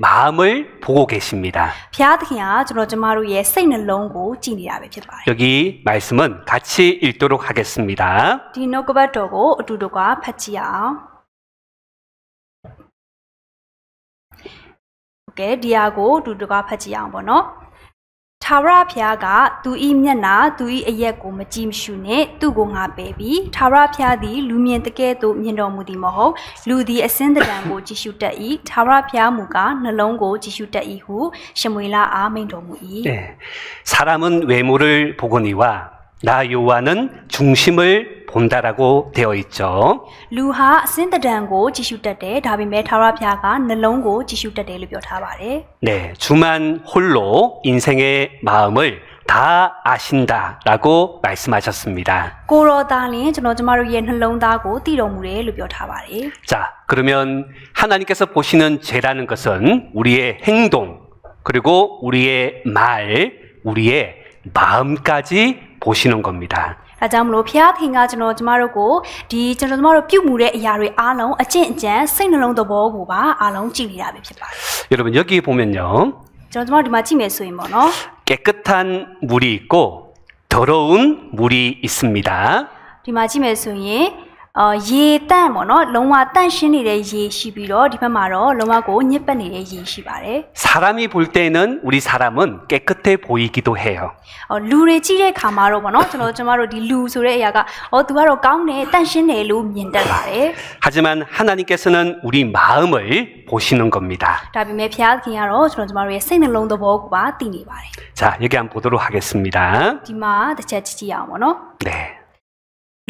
마음을 보고 계십니다. ဘုရားသခင်ကကျွန်တော်တို့ရဲ့စိတ်နှလုံးကိုကြည့်နေတာပဲဖြစ်ပါတယ် 여기 말씀은 같이 읽도록 하겠습니다. ဒီနှုတ်ကပတ်တော်ကိုအတူတကွဖတ်ကြည့်အောင်โอเคဒီဟာကိုအတူတကွဖတ်ကြည့်အောင်ပေါ့နော် ထာဝရဘုရားကသူဤမျက်နာသူဤအရက်ကိုမကြည့်မရှုနဲ့သူ့ကိုငါပယ်ပြီးထာဝရဘုရားသည်လူမြင်တကဲ့သို့မြင်တော်မူသည်မဟုတ်လူသည်အစင်းတံကိုကြည့်ရှုတတ်၏ထာဝရဘုရားမူကားနှလုံးကိုကြည့်ရှုတတ်၏ဟုရှမွေလအားမိန့်တော်မူ၏ 네. 사람은 외모를 보거니와 나 여호와는 중심을 본다라고 되어 있죠. လူဟာအစင်းတံကိုကြည့်ရှုတတ်တယ်ဒါပေမဲ့ထာဝရဘုရားကနှလုံးကိုကြည့်ရှုတတ်တယ်လို့ပြောထားပါတယ် 네, 주만 홀로 인생의 마음을 다 아신다라고 말씀하셨습니다. ကိုရောသားလင်ကျွန်တော်တို့ရဲ့နှလုံးသားကိုသိတော်မူတယ်လို့ပြောထားပါတယ် 자, 그러면 하나님께서 보시는 죄라는 것은 우리의 행동, 그리고 우리의 말, 우리의 마음까지 보시는 겁니다. ဒါကြောင့်မလို့ဘုရားသခင်ကကျွန်တော်တို့ကိုဒီကျွန်တော်တို့ပြုမှုတဲ့အရာတွေအားလုံးအကျင့်အကြံစိတ်နှလုံးသဘောကိုပါအားလုံးကြည့်နေတာပဲဖြစ်ပါတယ် 여러분 여기 보면요. ကျွန်တော်ဒီမှာကြည့်မယ်ဆိုရင်ပေါ့နော် 깨끗한 물이 있고 더러운 물이 있습니다. ဒီမှာကြည့်မယ်ဆိုရင်ရေတန့်ပေါ့နော်လုံးဝတန့်ရှင်းနေတဲ့ရေရှိပြီးတော့ဒီဘက်မှာတော့လုံးဝကိုညစ်ပတ်နေတဲ့ရေရှိပါတယ် 사람이 볼 때는 우리 사람은 깨끗해 보이기도 해요. လူတွေကြည့်တဲ့ခါမှာတော့ပေါ့နော်ကျွန်တော်တို့ဒီလူဆိုတဲ့အရာကသူကတော့ကောင်းတယ်တန့်ရှင်းတယ်လို့မြင်တတ်ပါတယ် 하지만 하나님께서는 우리 마음을 보시는 겁니다. ဒါပေမဲ့ဘုရားသခင်ကတော့ကျွန်တော်တို့ရဲ့စိတ်နှလုံးသဘောကိုပါသိနေပါတယ် 자, 여기 한번 보도록 하겠습니다. ဒီမှာတစ်ချက်ကြည့်အောင်ပေါ့နော် 네.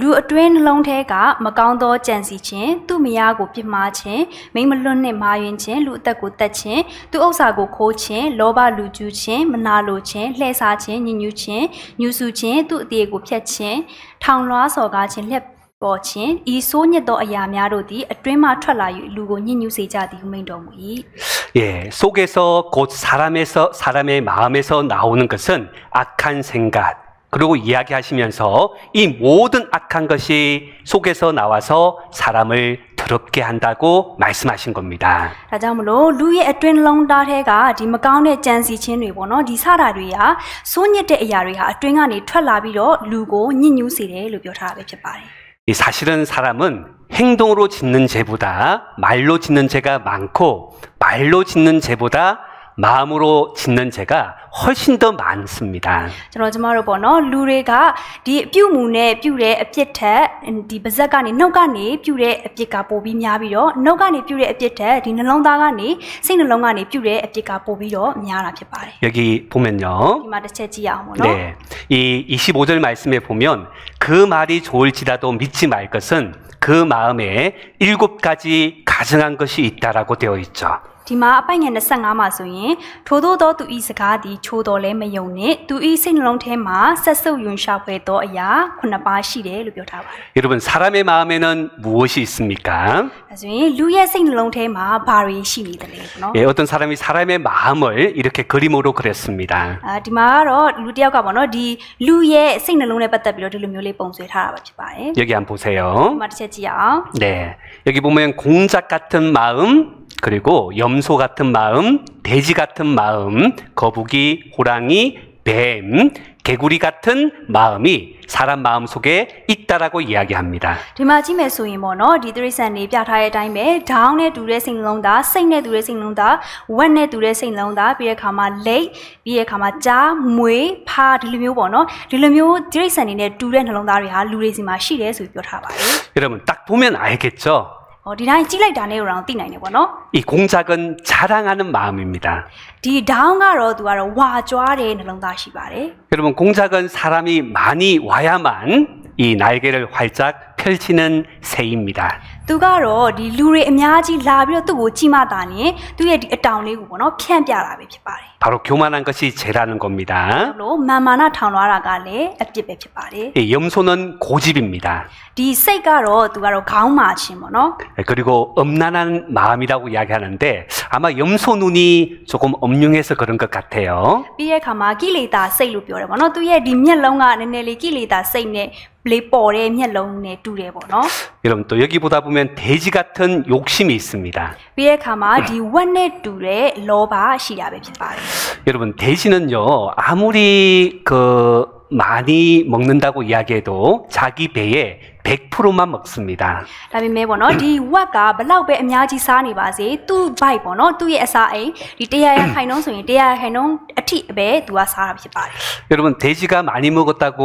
လူအတွင်းနှလုံးထဲကမကောင်းသောကြံစီခြင်းသူ့မယားကိုပြစ်မှားခြင်းမိမလွတ်နှင့်မာယွင်ခြင်းလူအသက်ကိုတတ်ခြင်းသူ့ဥစ္စာကိုခိုးခြင်းလောဘလူကျူးခြင်းမနာလိုခြင်းလှည့်စားခြင်းညှဉ်းညူးခြင်းညှူးဆူခြင်းသူ့အသေးကိုဖျက်ခြင်းထောင်လွှားစော်ကားခြင်းလက်ပေါ်ခြင်းဤဆိုးညစ်သောအရာများတို့သည်အတွင်းမှထွက်လာ၍လူကိုညှဉ်းညူးစေကြသည်ဟုမိန့်တော်မူ၏ 예, 속에서 곧 사람의 마음에서 나오는 것은 악한 생각. 그리고 이야기하시면서 이 모든 악한 것이 속에서 나와서 사람을 더럽게 한다고 말씀하신 겁니다. ဒါကြောင့်မလို့လူရဲ့အတွင်းလုံးသားထဲကဒီမကောင်းတဲ့ကြံစီခြင်းတွေပေါ့နော်ဒီစတာတွေဟာစိုးညစ်တဲ့အရာတွေဟာအတွင်းကနေထွက်လာပြီးတော့လူကိုညှဉ်းညူးစေတယ်လို့ပြောထားတာပဲဖြစ်ပါတယ် 이 사실은 사람은 행동으로 짓는 죄보다 말로 짓는 죄가 많고 말로 짓는 죄보다 마음으로 짓는 죄가 훨씬 더 많습니다. ကျွန်တော်ကျမတို့ပေါ့နော်လူတွေကဒီအပြုတ်မှုနဲ့ပြုတ်တဲ့အပြစ်ထက်ဒီပါဇက်ကနေနှုတ်ကနေပြုတ်တဲ့အပြစ်ကပိုပြီးများပြီးတော့နှုတ်ကနေပြုတ်တဲ့အပြစ်ထက်ဒီနှလုံးသားကနေစိတ်နှလုံးကနေပြုတ်တဲ့အပြစ်ကပိုပြီးတော့များတာဖြစ်ပါတယ် 여기 보면요. ဒီမှာတစ်ချက်ကြည့်အောင်ပေါ့နော် 네. 이 25절 말씀에 보면 그 말이 좋을지라도 믿지 말 것은 그 마음에 7가지 가증한 것이 있다라고 되어 있죠. ဒီမှာအပိုင်ငယ်25မှာဆိုရင်ထို့သောသူဤစကားသည်ချိုးတော်လဲမယုံနဲ့သူဤစိတ်နှလုံးထဲမှာဆက်ဆုပ်ယွန်ရှာဖွေသောအရာ9ပါးရှိတယ်လို့ပြောထားပါတယ် 여러분 사람의 마음에는 무엇이 있습니까? အဲဆိုရင်လူရဲ့စိတ်နှလုံးထဲမှာဘာတွေရှိနေတယ်လဲပေါ့နော် 예, 어떤 사람이 사람의 마음을 이렇게 그림으로 그렸습니다. ဒီမှာကတော့လူတစ်ယောက်ကပေါ့နော်ဒီလူရဲ့စိတ်နှလုံးနဲ့ပတ်သက်ပြီးတော့ဒီလိုမျိုးလေးပုံဆွဲထားတာပါဖြစ်ပါတယ် 여기 한번 보세요. ဒီမှာတစ်ချက်ကြည့်အောင် 네. 여기 보면 공작 같은 마음, 그리고 염소 같은 마음, 돼지 같은 마음, 거북이, 호랑이, 뱀, 개구리 같은 마음이 사람 마음 속에 있다라고 이야기합니다. ဒီမှာကြည့်မယ်ဆိုရင်ပေါ့နော်ဒီသရိษံနေပြထားတဲ့အတိုင်းပဲဒေါင်းနဲ့တူတဲ့စိတ်နှလုံးသားစိတ်နဲ့တူတဲ့စိတ်နှလုံးသားဝက်နဲ့တူတဲ့စိတ်နှလုံးသားပြီးတဲ့အခါမှာလက်ပြီးတဲ့အခါမှာကြားမွေးဖားဒီလိုမျိုးပေါ့နော်ဒီလိုမျိုးသရိษံနေနဲ့တူတဲ့နှလုံးသားတွေဟာလူတွေစီမှာရှိတယ်ဆိုပြီးပြောထားပါတယ် 여러분 딱 보면 알겠죠? ဟောဒီတိုင်းကြည့်လိုက်တာနဲ့တော့သိနိုင်တယ်ပေါ့နော် 이 공작은 자랑하는 마음입니다. ဒီဒေါင်းကတော့သူကတော့ဝါကြွားတဲ့နှလုံးသားရှိပါတယ် 여러분 공작은 사람이 많이 와야만 이 날개를 활짝 펼치는 새입니다. သူကတော့ဒီလူတွေအများကြီးလာပြီးတော့သူ့ကိုကြည့်မှသာလျှင်သူ့ရဲ့ဒီအတောင်လေးကိုပေါ့နော်ဖြန့်ပြတာပဲဖြစ်ပါတယ် 바로 교만한 것이 죄라는 겁니다. လို့မာမာနထောင်လွှားတာကလည်းအပြစ်ပဲဖြစ်ပါတယ် 이 염소는 고집입니다. ဒီစိတ်ကတော့သူကတော့ခေါင်းမာခြင်းပေါ့နော် 그리고 엄난한 마음이라고 이야기하는데 아마 염소 눈이 조금 엄흉해서 그런 것 같아요. ပြီးတဲ့အခါမှာကိလေသာစိတ်လို့ပြောတယ်ပေါ့နော်သူရဲ့ဒီမျက်လုံးကနည်းနည်းလေးကိလေသာစိတ်နဲ့လေးပေါ်တဲ့မျက်လုံးနဲ့တူတယ်ပေါ့နော် 여러분 또 여기 보다 보면 돼지 같은 욕심이 있습니다. ပြီးတဲ့အခါမှာဒီဝက်နဲ့တူတဲ့လောဘရှိတာပဲဖြစ်ပါတယ် 여러분 돼지는요 아무리 그 많이 먹는다고 이야기해도 자기 배에 100%만 먹습니다. ဒါပေမဲ့ပေါ့နော်ဒီဝက်ကဘလောက်ပဲအများကြီးစားနေပါစေသူ့ဘိုက်ပေါ့နော်သူ့ရဲ့အစာအိမ်ဒီ100ခိုင်နှုန်းဆိုရင်100ခိုင်နှုန်းအထိပဲသူကစားတာဖြစ်ပါတယ် 여러분 돼지가 많이 먹었다고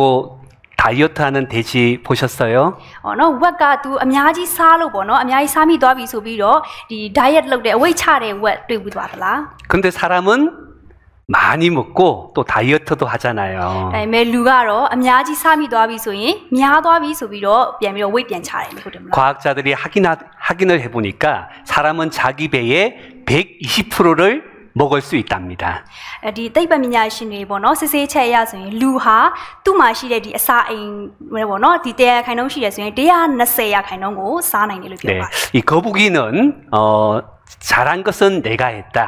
다이어트하는 돼지 보셨어요? ဟောနော်ဝက်ကသူအများကြီးစားလို့ပေါ့နော်အများကြီးစားမိသွားပြီဆိုပြီးတော့ဒီ diet လုပ်တဲ့အဝိတ်ချတဲ့ဝက်တွေ့ဘူးသွားသလား 근데 사람은 많이 먹고 또 다이어트도 하잖아요. ဒါပေမဲ့လူကတော့အများကြီးစားမိသွားပြီဆိုရင်များသွားပြီဆိုပြီးတော့ပြန်ပြီးတော့ weight ပြန်ချတယ်လို့ဟုတ်တယ်မလား 과학자들이 확인을 해보니까 사람은 자기 배에 120%를 먹을 수 있답니다. ဒီသိပ္ပံပညာရှင်တွေပေါ့နော်စစ်ဆေးချက်အရဆိုရင်လူဟာသူ့မှာရှိတဲ့ဒီအစာအိမ်ပဲပေါ့နော်ဒီ100ခိုင်နှုန်းရှိတယ်ဆိုရင်120ရာခိုင်နှုန်းကိုစားနိုင်တယ်လို့ပြော 네, ပါတယ် 이 거북이는 잘한 것은 내가 했다.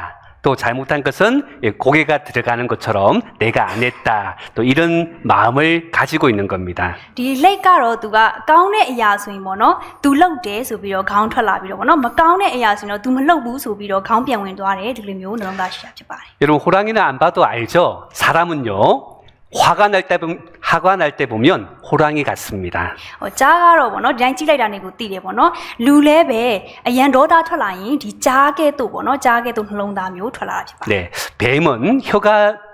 또 잘못한 것은 고개가 들어가는 것처럼 내가 안 했다. 또 이런 마음을 가지고 있는 겁니다. ဒီလက်ကတော့သူကကောင်းတဲ့အရာဆိုရင်ပေါ့နော်သူလှုပ်တယ်ဆိုပြီးတော့ခေါင်းထွက်လာပြီးတော့ပေါ့နော်မကောင်းတဲ့အရာဆိုရင်တော့သူမလှုပ်ဘူးဆိုပြီးတော့ခေါင်းပြန်ဝင်သွားတယ်ဒီလိုမျိုးနှလုံးသားရှိတာဖြစ်ပါတယ် 여러분 호랑이는 안 봐도 알죠? 사람은요 화가 날 때 보면 호랑이 같습니다. ဟောကြားကတော့ပေါ့နော်ဒီတိုင်းကြည့်လိုက်တာနေကိုသိတယ်ပေါ့နော်လူလဲပဲအရန်ဒေါသထွက်လာရင်ဒီကြားကဲ့သို့ပေါ့နော်ကြားကဲ့သို့နှလုံးသားမျိုးထွက်လာတာဖြစ်ပါတယ် 네, 뱀은 혀가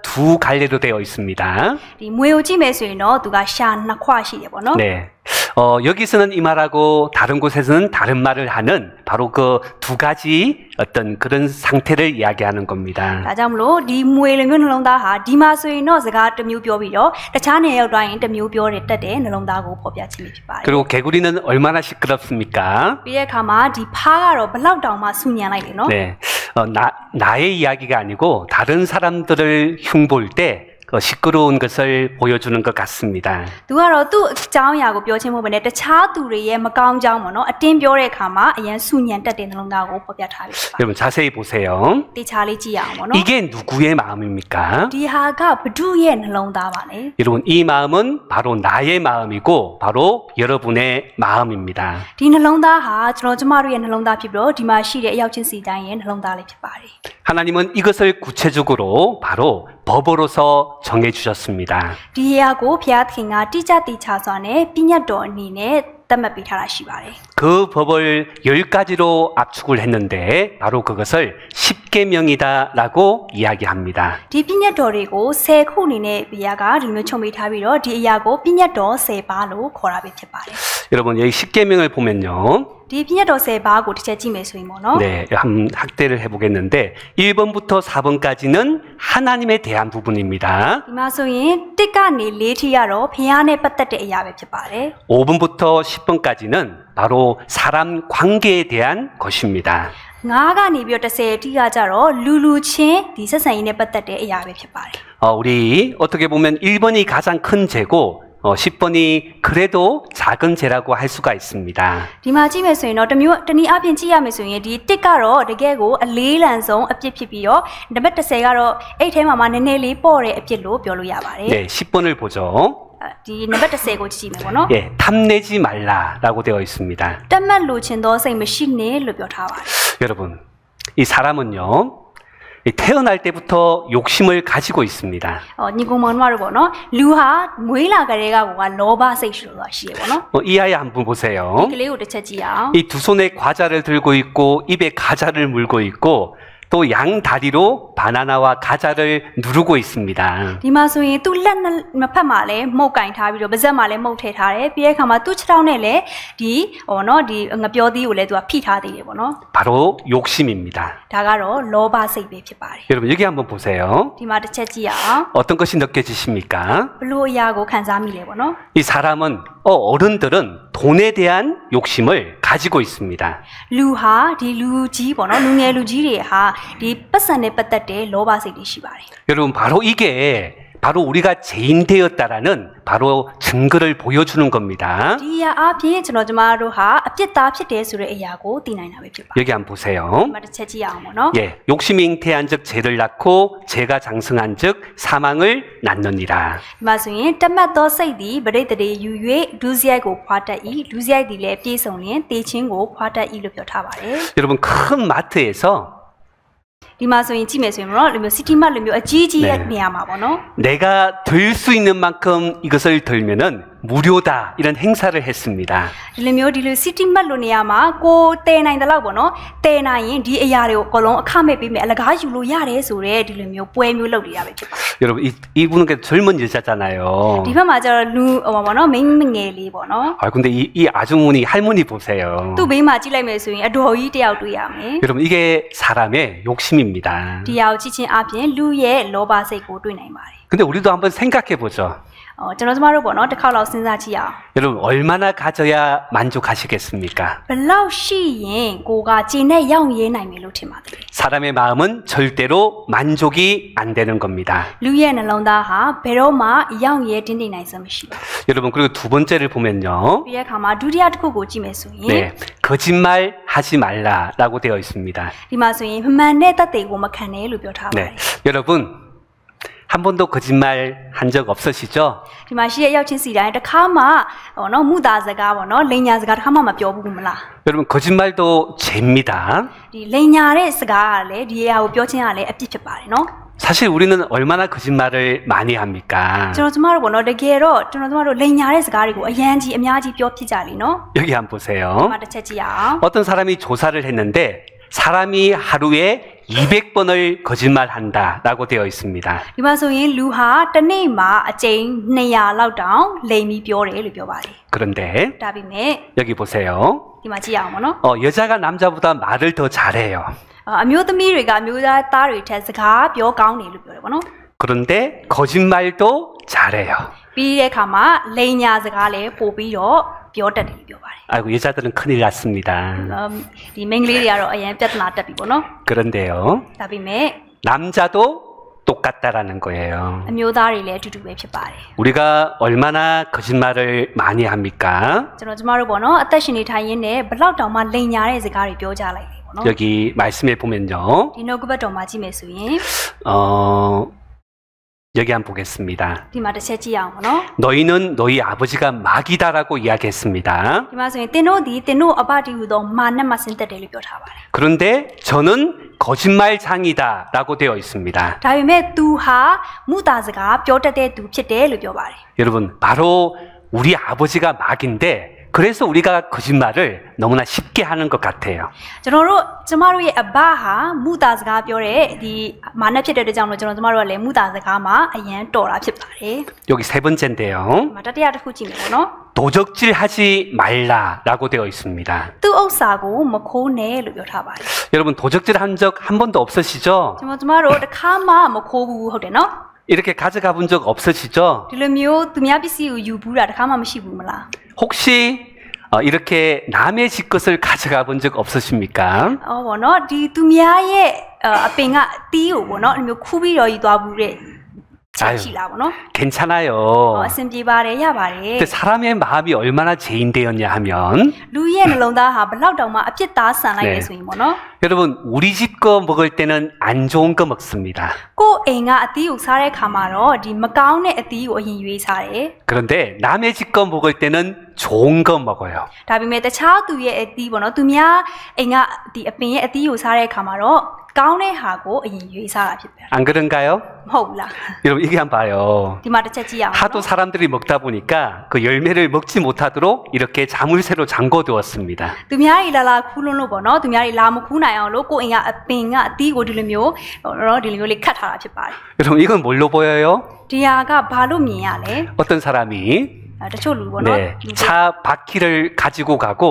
2 갈래로 되어 있습니다. ဒီမွေကိုကြည့်မယ်ဆိုရင်တော့သူကရှာနှစ်ခွရှိတယ်ပေါ့နော် 네, 여기서는 이 말하고 다른 곳에서는 다른 말을 하는 바로 그 2가지 어떤 그런 상태를 이야기하는 겁니다. ဒါကြောင့်မလို့ဒီမွေလိုမျိုးနှလုံးသားဟာဒီမှာဆိုရင်တော့စကားတစ်မျိုးပြောပြီးတော့တခြားနေရာရောက်တိုင်းတစ်မျိုးပြောတဲ့တက်တဲ့နှလုံးသားကိုဖော်ပြခြင်းဖြစ်ပါတယ် 그리고 개구리는 얼마나 시끄럽습니까? ပြီးတဲ့အခါမှာဒီဖားကတော့ဘလောက်တောင်မှဆူညံလိုက်တယ်နော် 네, 나의 이야기가 아니고 다른 사람들을 흉볼 때 시끄러운 것을 보여주는 것 같습니다. သူကတော့သူ့အကြောင်းအရာကိုပြောချင်းမဟုတ်ဘဲနဲ့တခြားသူတွေရဲ့မကောင်းကြောင်းပေါ့နော်အတင်းပြောတဲ့အခါမှာအရန်ဆူညံတက်တဲ့နှလုံးသားကိုဖော်ပြထားပြီးဖြစ်ပါတယ် 여러분 자세히 보세요. တေချာလေးကြည့်ရအောင်ပေါ့နော် 이게 누구의 마음입니까? ဒီဟာကဘဒုရဲ့နှလုံးသားပါလေ 여러분 이 마음은 바로 나의 마음이고 바로 여러분의 마음입니다. ဒီနှလုံးသားဟာကျွန်တော်ကျမတို့ရဲ့နှလုံးသားဖြစ်ပြီးတော့ဒီမှာရှိတဲ့အယောက်ချင်းစီတိုင်းရဲ့နှလုံးသားလေးဖြစ်ပါတယ် 하나님은 이것을 구체적으로 바로 법으로서 정해 주셨습니다. ဒီဟာကိုဘုရားသခင်ကတိကျတိကျစွာနဲ့ပြည့်ညတ်တော်အနေနဲ့ တက်မှတ်ပေးထားတာရှိပါတယ် 그 법을 10가지로 압축을 했는데 바로 그것을 10계명이다라고 이야기합니다. ဒီပညတ်တော်တွေကို10ခုအနေနဲ့ဘုရားကဒီလိုမျိုးချုပ်ပေးထားပြီးတော့ဒီအရာကိုပညတ်တော်10ပါးလို့ခေါ်တာပဲဖြစ်ပါတယ် 여러분 여기 10계명을 보면요. ဒီပညတ်တော်10ပါးကိုတစ်ချက်ကြည့်မယ်ဆိုရင်ပေါ့နော် 네, 한 학대를 해보겠는데 1번부터 4번까지는 하나님에 대한 부분입니다. ဒီမှာဆိုရင်1ကနေ4ထိကတော့ဘုရားနဲ့ပတ်သက်တဲ့အရာပဲဖြစ်ပါတယ် 5번부터 10번까지는 바로 사람 관계에 대한 것입니다. 9ကနေပြီးတော့10အထိကကြတော့လူချင်းဒီဆက်ဆံရေးနဲ့ပတ်သက်တဲ့အရာပဲဖြစ်ပါတယ် 우리 어떻게 보면 1번이 가장 큰 죄고 10번이 그래도 작은 죄라고 할 수가 있습니다. ဒီမှာကြည့်မယ်ဆိုရင်တော့တနည်းအားဖြင့်ကြည့်ရမယ်ဆိုရင်ဒီ1ကတော့တကယ်ကိုအလေးလံဆုံးအပြစ်ဖြစ်ပြီးတော့နံပါတ်10ကတော့အဲ့ထဲမှာနည်းနည်းလေးပေါ့တဲ့အပြစ်လို့ပြောလို့ရပါတယ် 네, 10번을 보죠. ဒီနံပါတ်10ကိုကြည့်မယ်ပေါ့နော် 예, 탐내지 말라라고 되어 있습니다. တတ်မှတ်လို့ခြင်းသောစိတ်မရှိနဲ့လို့ပြောထားပါတယ် 여러분, 이 사람은요. 태어날 때부터 욕심을 가지고 있습니다. ညီကောင်မောင်တို့ပေါ့နော်လူဟာမွေးလာကြတဲ့ကလောဘစိတ်ရှိရပေါ့နော် 이 아이 한번 보세요. ဒီကလေးကိုတစ်ချက်ကြည့်အောင် 이 두 손에 과자를 들고 있고 입에 가자를 물고 있고 또 양 다리로 바나나와 가자를 누르고 있습니다. ဒီမှာဆိုရင်သူ့လက်နှစ်ဖက်မှာလည်းမှုတ်ကင်ထားပြီးတော့ပါးစပ်မှာလည်းမှုတ်ထည့်ထားတယ်ပြီးတဲ့အခါမှာသူ့ခြေထောက်နဲ့လည်းဒီနော်ဒီငပြောသီးကိုလည်းသူကဖိထားသေးတယ်ပေါ့နော် 바로 욕심입니다. ဒါကတော့လောဘစိတ်ပဲဖြစ်ပါတယ် 여러분 여기 한번 보세요. ဒီမှာတစ်ချက်ကြည့်အောင် 어떤 것이 느껴지십니까? ဘလို့အရာကိုခံစားမိလဲပေါ့နော် 이 사람은 어른들은 돈에 대한 욕심을 가지고 있습니다. လူဟာဒီလူကြီးပေါ့နော်လူငယ်လူကြီးတွေဟာဒီပတ်စံနဲ့ပတ်သက်တဲ့လောဘစိတ်တွေရှိပါတယ် 여러분 바로 이게 바로 우리가 죄인 되었다라는 바로 증거를 보여주는 겁니다. ဒီအရာအပြင်ကျွန်တော်တို့ဟာအပြစ်သားဖြစ်တယ်ဆိုတဲ့အရာကိုသိနိုင်တာပဲဖြစ်ပါတယ် 여기 한번 보세요. ဒီမှာတစ်ချက်ကြည့်အောင်ပေါ့နော် 예, 욕심이 잉태한즉 죄를 낳고 죄가 장성한즉 사망을 낳느니라. ဒီမှာဆိုရင်တတ်မှတ်သောစိတ်သည်ပရိသေတွေယူ၍ဒုစရိုက်ကိုဖွာတတ်၏ဒုစရိုက်သည်လည်းပြေဆုံးလျင်တေခြင်းကိုဖွာတတ်၏လို့ပြောထားပါတယ် 여러분 큰 마트에서 ဒီမှာဆိုရင်ကြည့်မယ်ဆိုရင်တော့လူမျိုးစီတီမတ်လူမျိုးအကြီးကြီးရဲ့နေရာမှာပေါ့နော် 내가 들 수 있는 만큼 이것을 들면은 무료다 이런 행사를 했습니다. ဒီလိုမျိုးဒီလိုစီတီမတ်လူနေရာမှာကိုတဲနိုင်တယ်လို့ပေါ့နော်တဲနိုင်ရင်ဒီအရာတွေကိုအကုန်လုံးအခမဲ့ပေးမယ်အလကားယူလို့ရတယ်ဆိုတော့ဒီလိုမျိုးပွဲမျိုးလုပ်နေတာပဲဖြစ်ပါတယ် 여러분 이분은 젊은 여자잖아요. ဒီဘက်မှာကျတော့လူဟိုပါပေါ့နော်မိန်းငယ်လေးပေါ့နော် 아 근데 이 아주머니 할머니 보세요. သူ့ဘေးမှာကြည့်လိုက်မယ်ဆိုရင်အတော်ကြီးတယောက်တွေ့ရမယ် 여러분 이게 사람의 욕심입니다. ဒီအရာကိုကြည့်ချင်းအပြင်လူရဲ့လောဘစိတ်ကိုတွေ့နိုင်ပါတယ် 근데 우리도 한번 생각해 보죠. ကျွန်တော်တို့ပေါ့နော်တစ်ခါလောက်စဉ်းစားကြည့်အောင် 여러분 얼마나 가져야 만족하시겠습니까? ဘလောက်ရှိရင်ကိုကကျင့်နဲ့ရောက်ရဲနိုင်မယ်လို့ထင်ပါတယ် 사람의 마음은 절대로 만족이 안 되는 겁니다. လူရဲ့နှလုံးသားဟာဘယ်တော့မှရောက်ရဲတင်းတင်းနိုင်စမရှိပါဘူး 여러분 그리고 두 번째를 보면요. ပြီးတဲ့အခါမှာဒုတိယတစ်ခုကိုကြည့်မယ်ဆိုရင် 네, 거짓말 하지 말라라고 되어 있습니다. ဒီမှာဆိုရင်မမှန်တဲ့သက်သေကိုမခံနဲ့လို့ပြောထားပါတ 네, ယ် 여러분 한 번도 거짓말 한 적 없으시죠? ဒီမှာရှိရဲ့ရောက်ချင်းစီတိုင်းတစ်ခါမှနော်မူတာစကားပေါ့နော်လိန်ညာစကားတစ်ခါမှမပြောဘူးမလား 여러분 거짓말도 죄입니다. ဒီလိန်ညာတဲ့စကားကလည်းဒီအရာကိုပြောချင်းကလည်းအပြစ်ဖြစ်ပါတယ်နော် 사실 우리는 얼마나 거짓말을 많이 합니까? ကျွန်တော်တို့ပေါ့နော်တကယ်တော့ကျွန်တော်တို့လိန်ညာတဲ့စကားတွေကိုအရန်ကြီးအများကြီးပြောဖြစ်ကြလीနော် 여기 한번 보세요. ဒီမှာတစ်ချက်ကြည့်အောင် 어떤 사람이 조사를 했는데 사람이 하루에 200번을 거짓말한다라고 되어 있습니다. ဒီမှာဆိုရင်လူဟာတစ်နေ့မှာအကြိမ်200လောက်တောင်လိန်ပြီးပြောတယ်လို့ပြောပါတယ် 그런데 ဒါပေမဲ့ 여기 보세요. ဒီမှာကြည့်အောင်ပေါ့နော် 여자가 남자보다 말을 더 잘해요. အမျိုးသမီးတွေကအမျိုးသားတွေထက်စကားပြောကောင်းတယ်လို့ပြောတယ်ပေါ့နော် 그런데 거짓말도 잘해요. ပြီးတဲ့အခါမှာလိန်ညာစကားလည်းပို့ပြီးတော့ပြောတတ်တယ်လို့ပြောပါတယ် 아이고 여자들은 큰일 났습니다. ဒီမိန်းကလေးတွေကတော့အရင်ပြဿနာတက်ပြီပေါ့နော် 그런데요. ဒါပေမဲ့ 남자도 똑같다라는 거예요. အမျိုးသားတွေလည်းအတူတူပဲဖြစ်ပါတယ် 우리가 얼마나 거짓말을 많이 합니까? ကျွန်တော်ကျမတို့ပေါ့နော်အသက်ရှင်နေထိုင်ရင်းနဲ့ဘလောက်တောင်မှလိန်ညာတဲ့စကားတွေပြောကြလိုက်လေပေါ့နော် 여기 말씀에 보면요. ဒီနှုတ်ကပတ်တော်မှာကြည့်မယ်ဆိုရင် 여기 한번 보겠습니다. ဒီမှာတစ်ချက်ကြည့်အောင်ပေါ့နော် 너희는 너희 아버지가 마귀다라고 이야기했습니다. ဒီမှာဆိုရင်တင်တို့ဒီတင်တို့အဘတီဟူသောမာနက်မှဆင်းသက်တယ်လို့ပြောထားပါတယ် 그런데 저는 거짓말장이다라고 되어 있습니다. ဒါပေမဲ့ तू ဟာမူတာစကားပြောတတ်တဲ့သူဖြစ်တယ်လို့ပြောပါတယ် 여러분 바로 우리 아버지가 마귀인데 그래서 우리가 거짓말을 너무나 쉽게 하는 것 같아요. ကျွန်တော်တို့ကျမတို့ရဲ့အဘဟာမူတာစကားပြောတဲ့ဒီမာနဖြစ်တဲ့အတွက်ကြောင့်လို့ကျွန်တော်ကျမတို့ကလည်းမူတာစကားမှာအရန်တော်တာဖြစ်ပါတယ် 여기 세 번째인데요. ဒီမှာတတိယတစ်ခုကြည့်မယ်ပေါ့နော် 도적질하지 말라라고 되어 있습니다. သူ့ဥစ္စာကိုမခိုးနဲ့လို့ပြောထားပါတယ် 여러분 도적질한 적 한 번도 없으시죠? ကျမတို့တစ်ခါမှမခိုးဘူးဟုတ်တယ်နော် 이렇게 가져가 본 적 없으시죠? ဒီလိုမျိုးသူများပစ္စည်းကိုယူဘူးတာတစ်ခါမှမရှိဘူးမလား 혹시 이렇게 남의 집 것을 가져가 본 적 없으십니까? ဘောနော်ဒီသူများရဲ့အပင်ကအသီးကိုဘောနော်ဒီမျိုးခူးပြီးတော့ယူသွားဘူးတဲ့ချက်ရှိလားဘောနော် 괜찮아요. အဆင်ပြေပါတယ်ရပါတယ် 근데 사람의 마음이 얼마나 죄인되었냐 하면 လူရဲ့နှလုံးသားဟာဘလောက်တောင်မှအပြစ်သားဆန်လိုက်ရဆိုရင်ဘောနော် 여러분 우리 집 거 먹을 때는 안 좋은 거 먹습니다. ကိုယ်အိမ်ကအသီးကိုစားတဲ့ခါမှာတော့ဒီမကောင်းတဲ့အသီးကိုအရင်ရွေးစားတယ် 그런데 남의 집 거 먹을 때는 좋은 거 먹어요. ဒါပေမဲ့တခြားသူရဲ့အသီးပေါ့နော်သူများအိမ်ကဒီအပင်ရဲ့အသီးကိုစားတဲ့အခါမှာတော့ကောင်းတဲ့ဟာကိုအရင်ရွေးစားတာဖြစ်တယ် 안 그런가요? မဟုတ်ဘူးလား 여러분 이게 한번 봐요. ဒီမှာတစ်ချက်ကြည့်အောင် 하도 사람들이 먹다 보니까 그 열매를 먹지 못하도록 이렇게 자물쇠로 잠궈 두었습니다. သူများတွေလာခူးလွန်းလို့ပေါ့နော်သူများတွေလာမခူးနိုင်အောင်လို့ကိုယ်အိမ်ကအပင်ကအသီးကိုဒီလိုမျိုးနော်ဒီလိုမျိုးလေးခတ်ထားတာဖြစ်ပါတယ် 여러분 이건 뭘로 보여요? ဒီဟာကဘာလို့မြင်ရလဲ 어떤 사람이 တချို့လူပေါ့နော် 네, 차 바퀴를 가지고 가고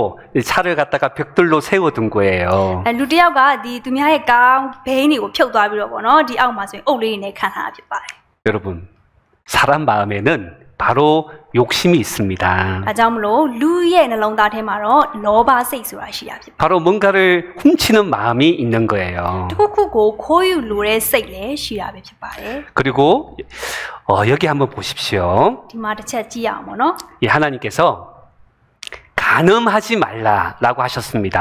차를 갖다가 벽돌로 세워둔 거예요. လူတစ်ယောက်ကဒီသူများရဲ့ကောင်းဘိန်းတွေကိုဖြုတ်သွားပြီးတော့ပေါ့နော်ဒီအောက်မှာဆိုရင်အုပ်လေးတွေနဲ့ခံထားတာဖြစ်ပါတယ် 여러분 사람 마음에는 바로 욕심이 있습니다. ဒါကြောင့်မလို့လူရဲ့နှလုံးသားထဲမှာတော့လောဘစိတ်ဆိုတာရှိတာဖြစ်ပါတယ် 바로 뭔가를 훔치는 마음이 있는 거예요. တစ်ခုခုကိုခိုးယူလိုတဲ့စိတ်လည်းရှိတာပဲဖြစ်ပါတယ် 그리고 여기 한번 보십시오. ဒီမှာတစ်ချက်ကြည့်အောင်ပေါ့နော် 이 하나님께서 간음하지 말라라고 하셨습니다.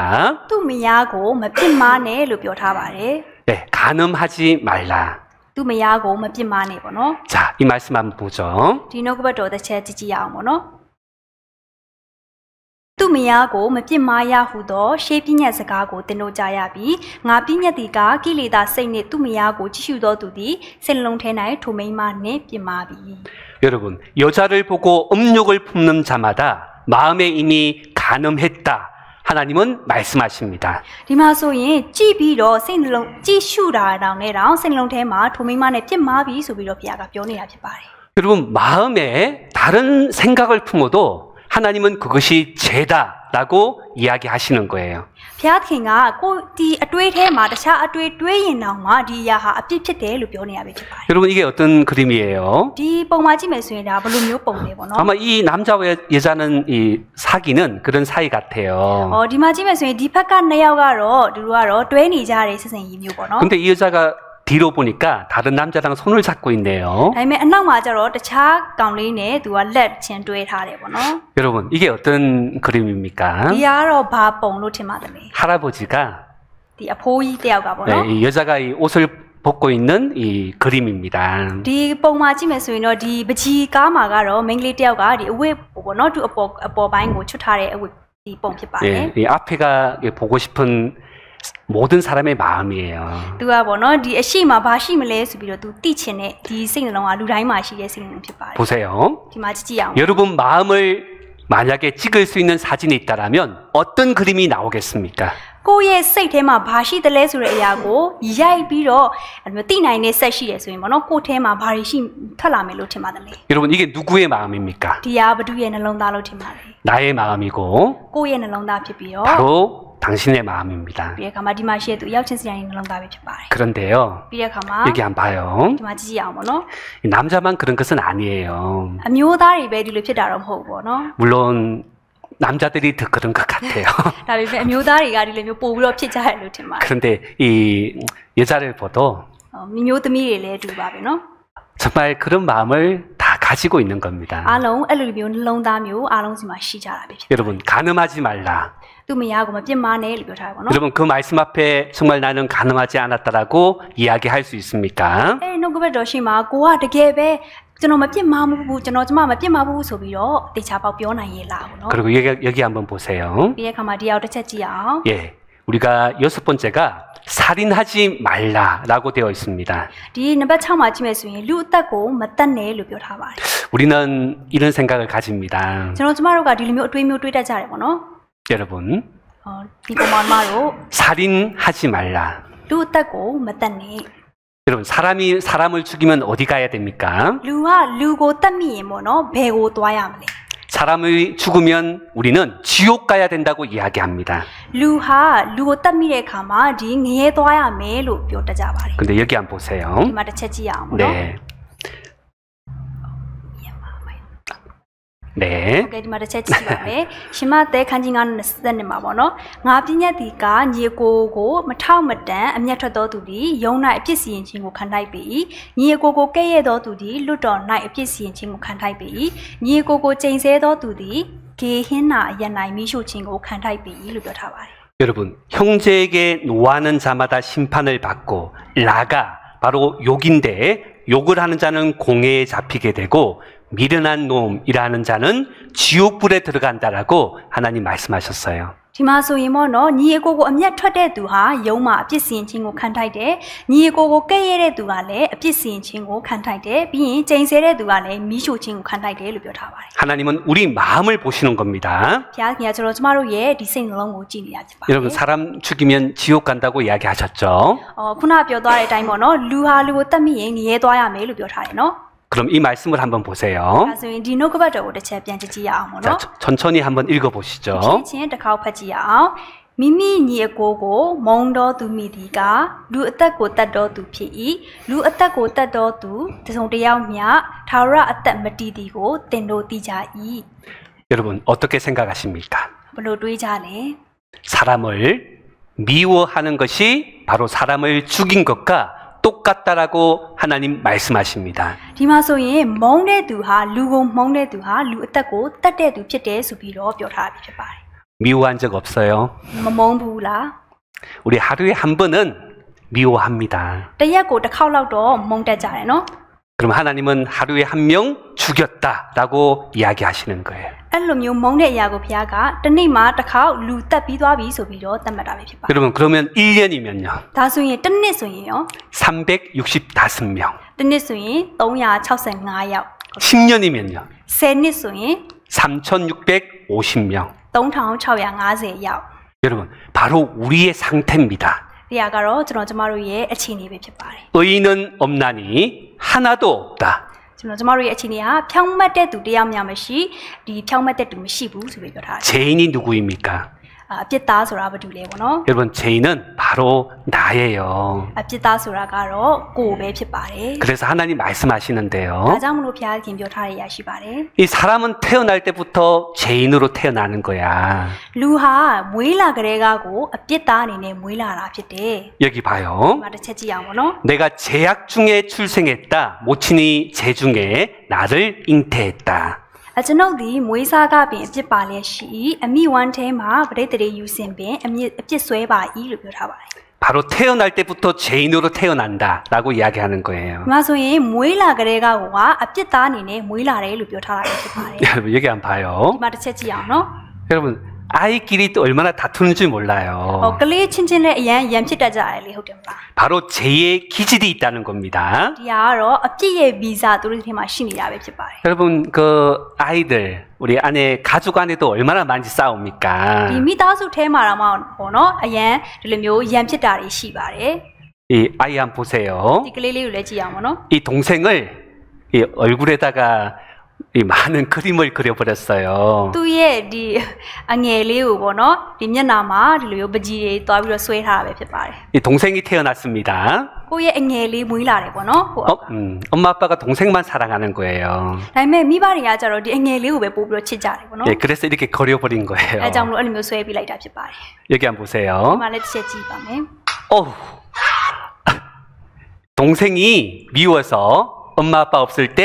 သူ့မယားကိုမပြစ်မှားနဲ့လို့ပြောထားပါတယ် 네, 간음하지 말라. သူ့မယားကိုမပြစ်မှားနဲ့ပေါ့နော် 자, 이 말씀 한번 보죠. ဒီနှုတ်ကပတ်တော်တစ်ချက်ကြည့်ကြည့်အောင်ပေါ့နော်သူ့မယားကိုမပြစ်မှားရဟုသောရှေးပြည့်ညတ်စကားကိုသင်တို့ကြားရပြီးငါပြည့်ညတ်ဒီကကိလေသာစိတ်နှင့်သူ့မယားကိုကြည့်ရှုသောသူသည်စိတ်နှလုံးထဲ၌ထိုမိန်းမနှင့်ပြစ်မှားပြီ 여러분, 여자를 보고 음욕을 품는 자마다 마음에 이미 간음했다. 하나님은 말씀하십니다. ဒီမှာဆိုရင်ကြည့်ပြီးတော့စိတ်နှလုံးကြည့်ရှုတာတောင်နဲ့တောင်စိတ်နှလုံးထဲမှာထိုမိန်းမနဲ့ပြစ်မှားပြီဆိုပြီးတော့ဘုရားကပြောနေတာဖြစ်ပါတယ် 여러분, 마음에 다른 생각을 품어도 하나님은 그것이 죄다라고 이야기하시는 거예요. ဘုရားသခင်ကကိုဒီအတွေးထဲမှာတခြားအတွေးတွေးရင်တောင်မှဒီအရာဟာအပြစ်ဖြစ်တယ်လို့ပြောနေရပဲဖြစ်ပါတယ် 여러분, 이게 어떤 그림이에요? ဒီပုံမှာကြည့်မယ်ဆိုရင်ဒါဘယ်လိုမျိုးပုံလဲပေါ့နော် 아마 이 남자와 여자는 이 사귀는 그런 사이 같아요. ဒီမှာကြည့်မယ်ဆိုရင်ဒီဘက်ကနှစ်ယောက်ကတော့သူတို့ကတော့တွဲနေကြတဲ့ဆက်ဆံရေးမျိုးပေါ့နော် 근데 이 여자가 뒤로 보니까 다른 남자랑 손을 잡고 있네요. ဒါပေမဲ့အနောက်မှာကျတော့တခြားကောင်လေးနဲ့သူကလက်ချင်းတွဲထားတယ်ပေါ့နော် 여러분, 이게 어떤 그림입니까? ဒီကတော့ဘာပုံလို့ထင်ပါတယ်လဲ 할아버지가 ဒီအဖိုးကြီးတယောက်ကပေါ့နော် 이 여자가 이 옷을 벗고 있는 이 그림입니다. ဒီပုံမှာကြည့်မယ်ဆိုရင်တော့ဒီပကြီးကားမှာကတော့မိန်းကလေးတယောက်ကဒီအဝတ်ပေါ့နော်သူအပေါ်ပိုင်းကိုချွတ်ထားတဲ့အဝတ်ဒီပုံဖြစ်ပါတယ် 예, 이 앞에가 보고 싶은 모든 사람의 마음이에요. သူကပေါ့နော်ဒီအရှိမှာဘာရှိမလဲဆိုပြီးတော့သူသိချင်တဲ့ဒီစိတ်နှလုံးကလူတိုင်းမှာရှိတဲ့စိတ်နှလုံးဖြစ်ပါတယ် 보세요. ဒီမှာကြည့်ကြည့်အောင် 여러분 마음을 만약에 찍을 수 있는 사진이 있다라면 어떤 그림이 나오겠습니까? ကိုယ့်ရဲ့စိတ်ထဲမှာဘာရှိသလဲဆိုတဲ့အရာကိုရိုက်ပြီးတော့သိနိုင်တဲ့ဆက်ရှိတယ်ဆိုရင်ပေါ့နော်ကိုယ့်ထဲမှာဘာတွေရှိထွက်လာမယ်လို့ထင်ပါတယ်လေ 여러분 이게 누구의 마음입니까? ဒီဟာဘသူရဲ့နှလုံးသားလို့ထင်ပါတယ် 나의 마음이고 ကိုယ့်ရဲ့နှလုံးသားဖြစ်ပြီးတော့ 바로 당신의 마음입니다. ပြီးတဲ့အခါမှာဒီမှာရှိတဲ့သူအရောက်ချင်းစီတိုင်းနှလုံးသားပဲဖြစ်ပါတယ် 그런데요. ပြီးတဲ့အခါမှာ 여기 한번 봐요. ဒီမှာကြည့်ကြည့်အောင်ပေါ့နော် 이 남자만 그런 것은 아니에요. အမျိုးသားတွေပဲဒီလိုဖြစ်တာတော့မဟုတ်ဘူးပေါ့နော် 물론 남자들이 더 그런 것 같아요. ဒါပေမဲ့အမျိုးသားတွေကဒီလိုမျိုးပို့ပြီးတော့ဖြစ်ကြတယ်လို့ထင်ပါတယ် 그런데 이 여자를 봐도 မျိုးသမီးတွေလည်းအတူပါပဲနော် 정말 그런 마음을 다 가지고 있는 겁니다. အားလုံးအဲ့လိုမျိုးနှလုံးသားမျိုးအားလုံးစီမှာရှိကြတာပဲဖြစ်တယ် 여러분 간음하지 말라. သူမယားကိုမပြစ်မှားနဲ့လို့ပြောထားတယ်ပေါ့နော် 여러분 그 말씀 앞에 정말 나는 간음하지 않았다라고 이야기할 수 있습니까? အဲ့နှုတ်ကပတ်တော်ရှိမှာကိုကတကယ်ပဲကျွန်တော်မပြစ်မှားဘူးကျွန်တော်ကျမမပြစ်မှားဘူးဆိုပြီးတော့တေချာပေါက်ပြောနိုင်ရဲ့လားပေါ့နော် 그리고 여기 한번 보세요. ပြီးတဲ့အခါမှာဒီအောင်တစ်ချက်ကြည့်အောင် 예, 우리가 6번째가 살인하지 말라라고 되어 있습니다. ဒီနံပါတ်6မှာကြည့်မယ်ဆိုရင်လူအသက်ကိုမတတ်နဲ့လို့ပြောထားပါတယ် 우리는 이런 생각을 가집니다. ကျွန်တော်ကျမတို့ကဒီလိုမျိုးအတွေးမျိုးတွေးတတ်ကြတယ်ပေါ့နော် 여러분, ဒီပုံမှာမတို့ 살인하지 말라. လူအသက်ကိုမတတ်နဲ့ 여러분, 사람이 사람을 죽이면 어디 가야 됩니까? လူကလူကိုတတ်မိရင်ပေါ့နော်ဘယ်ကိုသွားရမလဲ 사람이 죽으면 우리는 지옥 가야 된다고 이야기합니다. လူဟာလူကိုတတ်မိတဲ့အခါမှာဒီငရဲသွားရမယ်လို့ပြောတတ်ကြပါတယ် 근데 여기 한번 보세요. ဒီမှာတစ်ချက်ကြည့်ရအောင်ပေါ့နော် 네. 네. ဟုတ်ကဲ့ဒီမှာတစ်ချက်ကြည့်ပါမယ်ရှင်မသက်ခန်းကြီး9နှစ်မှာပေါ့နော်ငါပြည့်ညက်ဒီကညီကိုကိုမထောက်မတန်အမျက်ထွက်တော်သူဒီယုံ၌အပြစ်စီရင်ခြင်းကိုခံထိုက်ပြီညီကိုကိုကဲ့ရဲ့တော်သူဒီလွတ်တော်၌အပြစ်စီရင်ခြင်းကိုခံထိုက်ပြီညီကိုကိုချိန်ဆတော်သူဒီဂေဟင်းနာအရနိုင်မိရှုခြင်းကိုခံထိုက်ပြီလို့ပြောထားပါတယ် 여러분, 형제에게 노하는 자마다 심판을 받고 라가 바로 욕인데 욕을 하는 자는 공회에 잡히게 되고 미련한 놈이라는 자는 지옥불에 들어간다라고 하나님 말씀하셨어요. ဒီမှာဆိုရင်ပေါ့နော်ညီအကိုကိုအမျက်ထွက်တဲ့သူဟာယုံမှာအပြစ်စီရင်ခြင်းကိုခံထိုက်တယ်ညီအကိုကိုကဲ့ရဲ့တဲ့သူကလည်းအပြစ်စီရင်ခြင်းကိုခံထိုက်တယ်ပြီးရင်ချိန်ဆတဲ့သူကလည်းမိရှုခြင်းကိုခံထိုက်တယ်လို့ပြောထားပါတယ် 하나님은 우리 마음을 보시는 겁니다. ဘုရားခင်ကကျွန်တော်ကျမတို့ရဲ့ဒီစိတ်နှလုံးကိုကြည့်နေတာဖြစ်ပါတယ် 여러분, 사람 죽이면 지옥 간다고 이야기하셨죠? ခုနပြောသွားတဲ့အတိုင်းပေါ့နော်လူဟာလူကိုတတ်မိရင်ငရဲသွားရမယ်လို့ပြောထားတယ်နော် 그럼 이 말씀을 한번 보세요. ဒါဆိုရင်ဒီနှုတ်ကပတ်တော်ကိုတစ်ချက်ပြန်ကြည့်ရအောင်ပေါ့နော် 자, 천천히 한번 읽어보시죠. ချင်းတစ်ခေါက်ဖတ်ကြည့်ရအောင်မိမိညီအကိုကိုမုံတော်သူမိဒီကလူအသက်ကိုတတ်တော်သူဖြစ်၏လူအသက်ကိုတတ်တော်သူတစုံတစ်ယောက်မျှထာဝရအသက်မတည်သည်ကိုတင်တို့သိကြ၏ဘ 여러분, 어떻게 생각하십니까? ယ်လိုတွေးကြလဲ 사람을 미워하는 것이 바로 사람을 죽인 것과 똑같다라고 하나님 말씀하십니다. ဒီမှာဆိုရင်မုံတဲ့သူဟာလူကိုမုံတဲ့သူဟာလူအသက်ကိုတတ်တဲ့သူဖြစ်တယ်ဆိုပြီးတော့ပြောထားပြီဖြစ်ပါတယ် 미워한 적 없어요? မမုံဘူးလား 우리 하루에 한 번은 미워합니다. တစ်ရက်ကိုတစ်ခေါက်လောက်တော့မုံတတ်ကြတယ်နော် 그럼 하나님은 하루에 한 명 죽였다라고 이야기하시는 거예요. အဲ့လိုမျိုးမုံတဲ့အရာကိုဘုရားကတစ်နေ့မှတစ်ခေါက်လူတက်ပြီးသွားပြီဆိုပြီးတော့သတ်မှတ်တာပဲဖြစ်ပါတယ် 여러분, 그러면 1년이면요. ဒါဆိုရင်တစ်နှစ်ဆိုရင်ရော 365명. တစ်နှစ်ဆိုရင်365ယောက် 10년이면요. 10နှစ်ဆိုရင် 3650명. 3650ယောက် 여러분, 바로 우리의 상태입니다. ဒီဟာကတော့ကျွန်တော်ကျမတို့ရဲ့အခြေအနေပဲဖြစ်ပါတယ် 의인은 없나니 하나도 없다. ကျွန်တော်ကျမတို့ရဲ့အခြေအနေဟာဖြောင်းမတ်တဲ့သူတယောက်မှမရှိဒီဖြောင်းမတ်တဲ့သူမရှိဘူးဆိုပြီးပြောထားတယ် 죄인이 누구입니까? အပြစ်သားဆိုတာဘာတူလဲပေါ့နော် 여러분, 죄인은 바로 나예요. အပြစ်သားဆိုတာကတော့ကိုယ်ပဲဖြစ်ပါတယ် 그래서 하나님 ဒါ 말씀하시는데요. ကြောင့်မလို့ဘုရားခင်ပြောထားတဲ့အရာရှိပါတယ် 이 사람은 태어날 때부터 죄인으로 태어나는 거야. လူဟာမွေးလာကြတဲ့ကကိုအပြစ်သားအနေနဲ့မွေးလာတာဖြစ်တယ် 여기 봐요. ဒီမှာတစ်ချက်ကြည့်အောင်ပေါ့နော် 내가 제약 중에 출생했다. 모친이 제 중에 나를 잉태했다. ကျွန်ုပ်ဒီမွေးစားကပင်အပြစ်ပါလျက်ရှိအမိဝမ်းထဲမှာပရိသေတွေယူစင်ပင်အပြစ်ဆွဲပါ၏လို့ပြောထားပါတယ် 바로 태어날 때부터 죄인으로 태어난다라고 이야기하는 거예요. ဒီမှာဆိုရင်မွေးလာကြတဲ့ကကိုကအပြစ်သားအနေနဲ့မွေးလာတယ်လို့ပြောထားတာဖြစ်ပါတယ် 여러분, 여기 한번 봐요. ဒီမှာတစ်ချက်ကြည့်အောင်နော် 여러분, 아이끼리 또 얼마나 다투는 줄 몰라요. ကလေးချင်းချင်းနဲ့အရန်ဖြစ်တတ်ကြတယ်လေဟုတ်တယ်မလား 바로 죄의 기질이 있다는 겁니다. ဒီဟာကတော့အပြစ်ရဲ့ဗီဇသူတို့ဒီမှာရှိနေတာပဲဖြစ်ပါတယ် 여러분, 그 아이들 우리 안에 가족 안에도 얼마나 많이 싸웁니까? ဒီမိသားစုထဲမှာတော့ပေါ့နော်အရန်ဒီလိုမျိုးရန်ဖြစ်တာတွေရှိပါတယ် 이 아이 한번 보세요. ဒီကလေးလေးကိုလည်းကြည့်အောင်ပေါ့နော် 이 동생을 이 얼굴에다가 이 많은 그림을 그려버렸어요. သူ့ရဲ့ဒီအငယ်လေးကိုပေါ့နော်ဒီမျက်နှာမှာဒီလိုမျိုးပကြီးတွေတွားပြီးတော့ဆွဲထားတာပဲဖြစ်ပါတယ် 이 동생이 태어났습니다. ကိုယ့်ရဲ့အငယ်လေးမွေးလာတယ်ပေါ့နော်ကို 엄마 아빠가 동생만 사랑하는 거예요. ဒါပေမဲ့မိဘတွေကကြတော့ဒီအငယ်လေးကိုပဲပို့ပြီးတော့ချစ်ကြတယ်ပေါ့နော် 예, 그래서 이렇게 그려버린 거예요. အဲကြောင့်မလို့အဲ့လိုမျိုးဆွဲပေးလိုက်တာဖြစ်ပါတယ် 여기 한번 보세요. ဒီမှာလည်းတစ်ချက်ကြည့်ပါမယ် 어우, 동생이 미워서 엄마 아빠 없을 때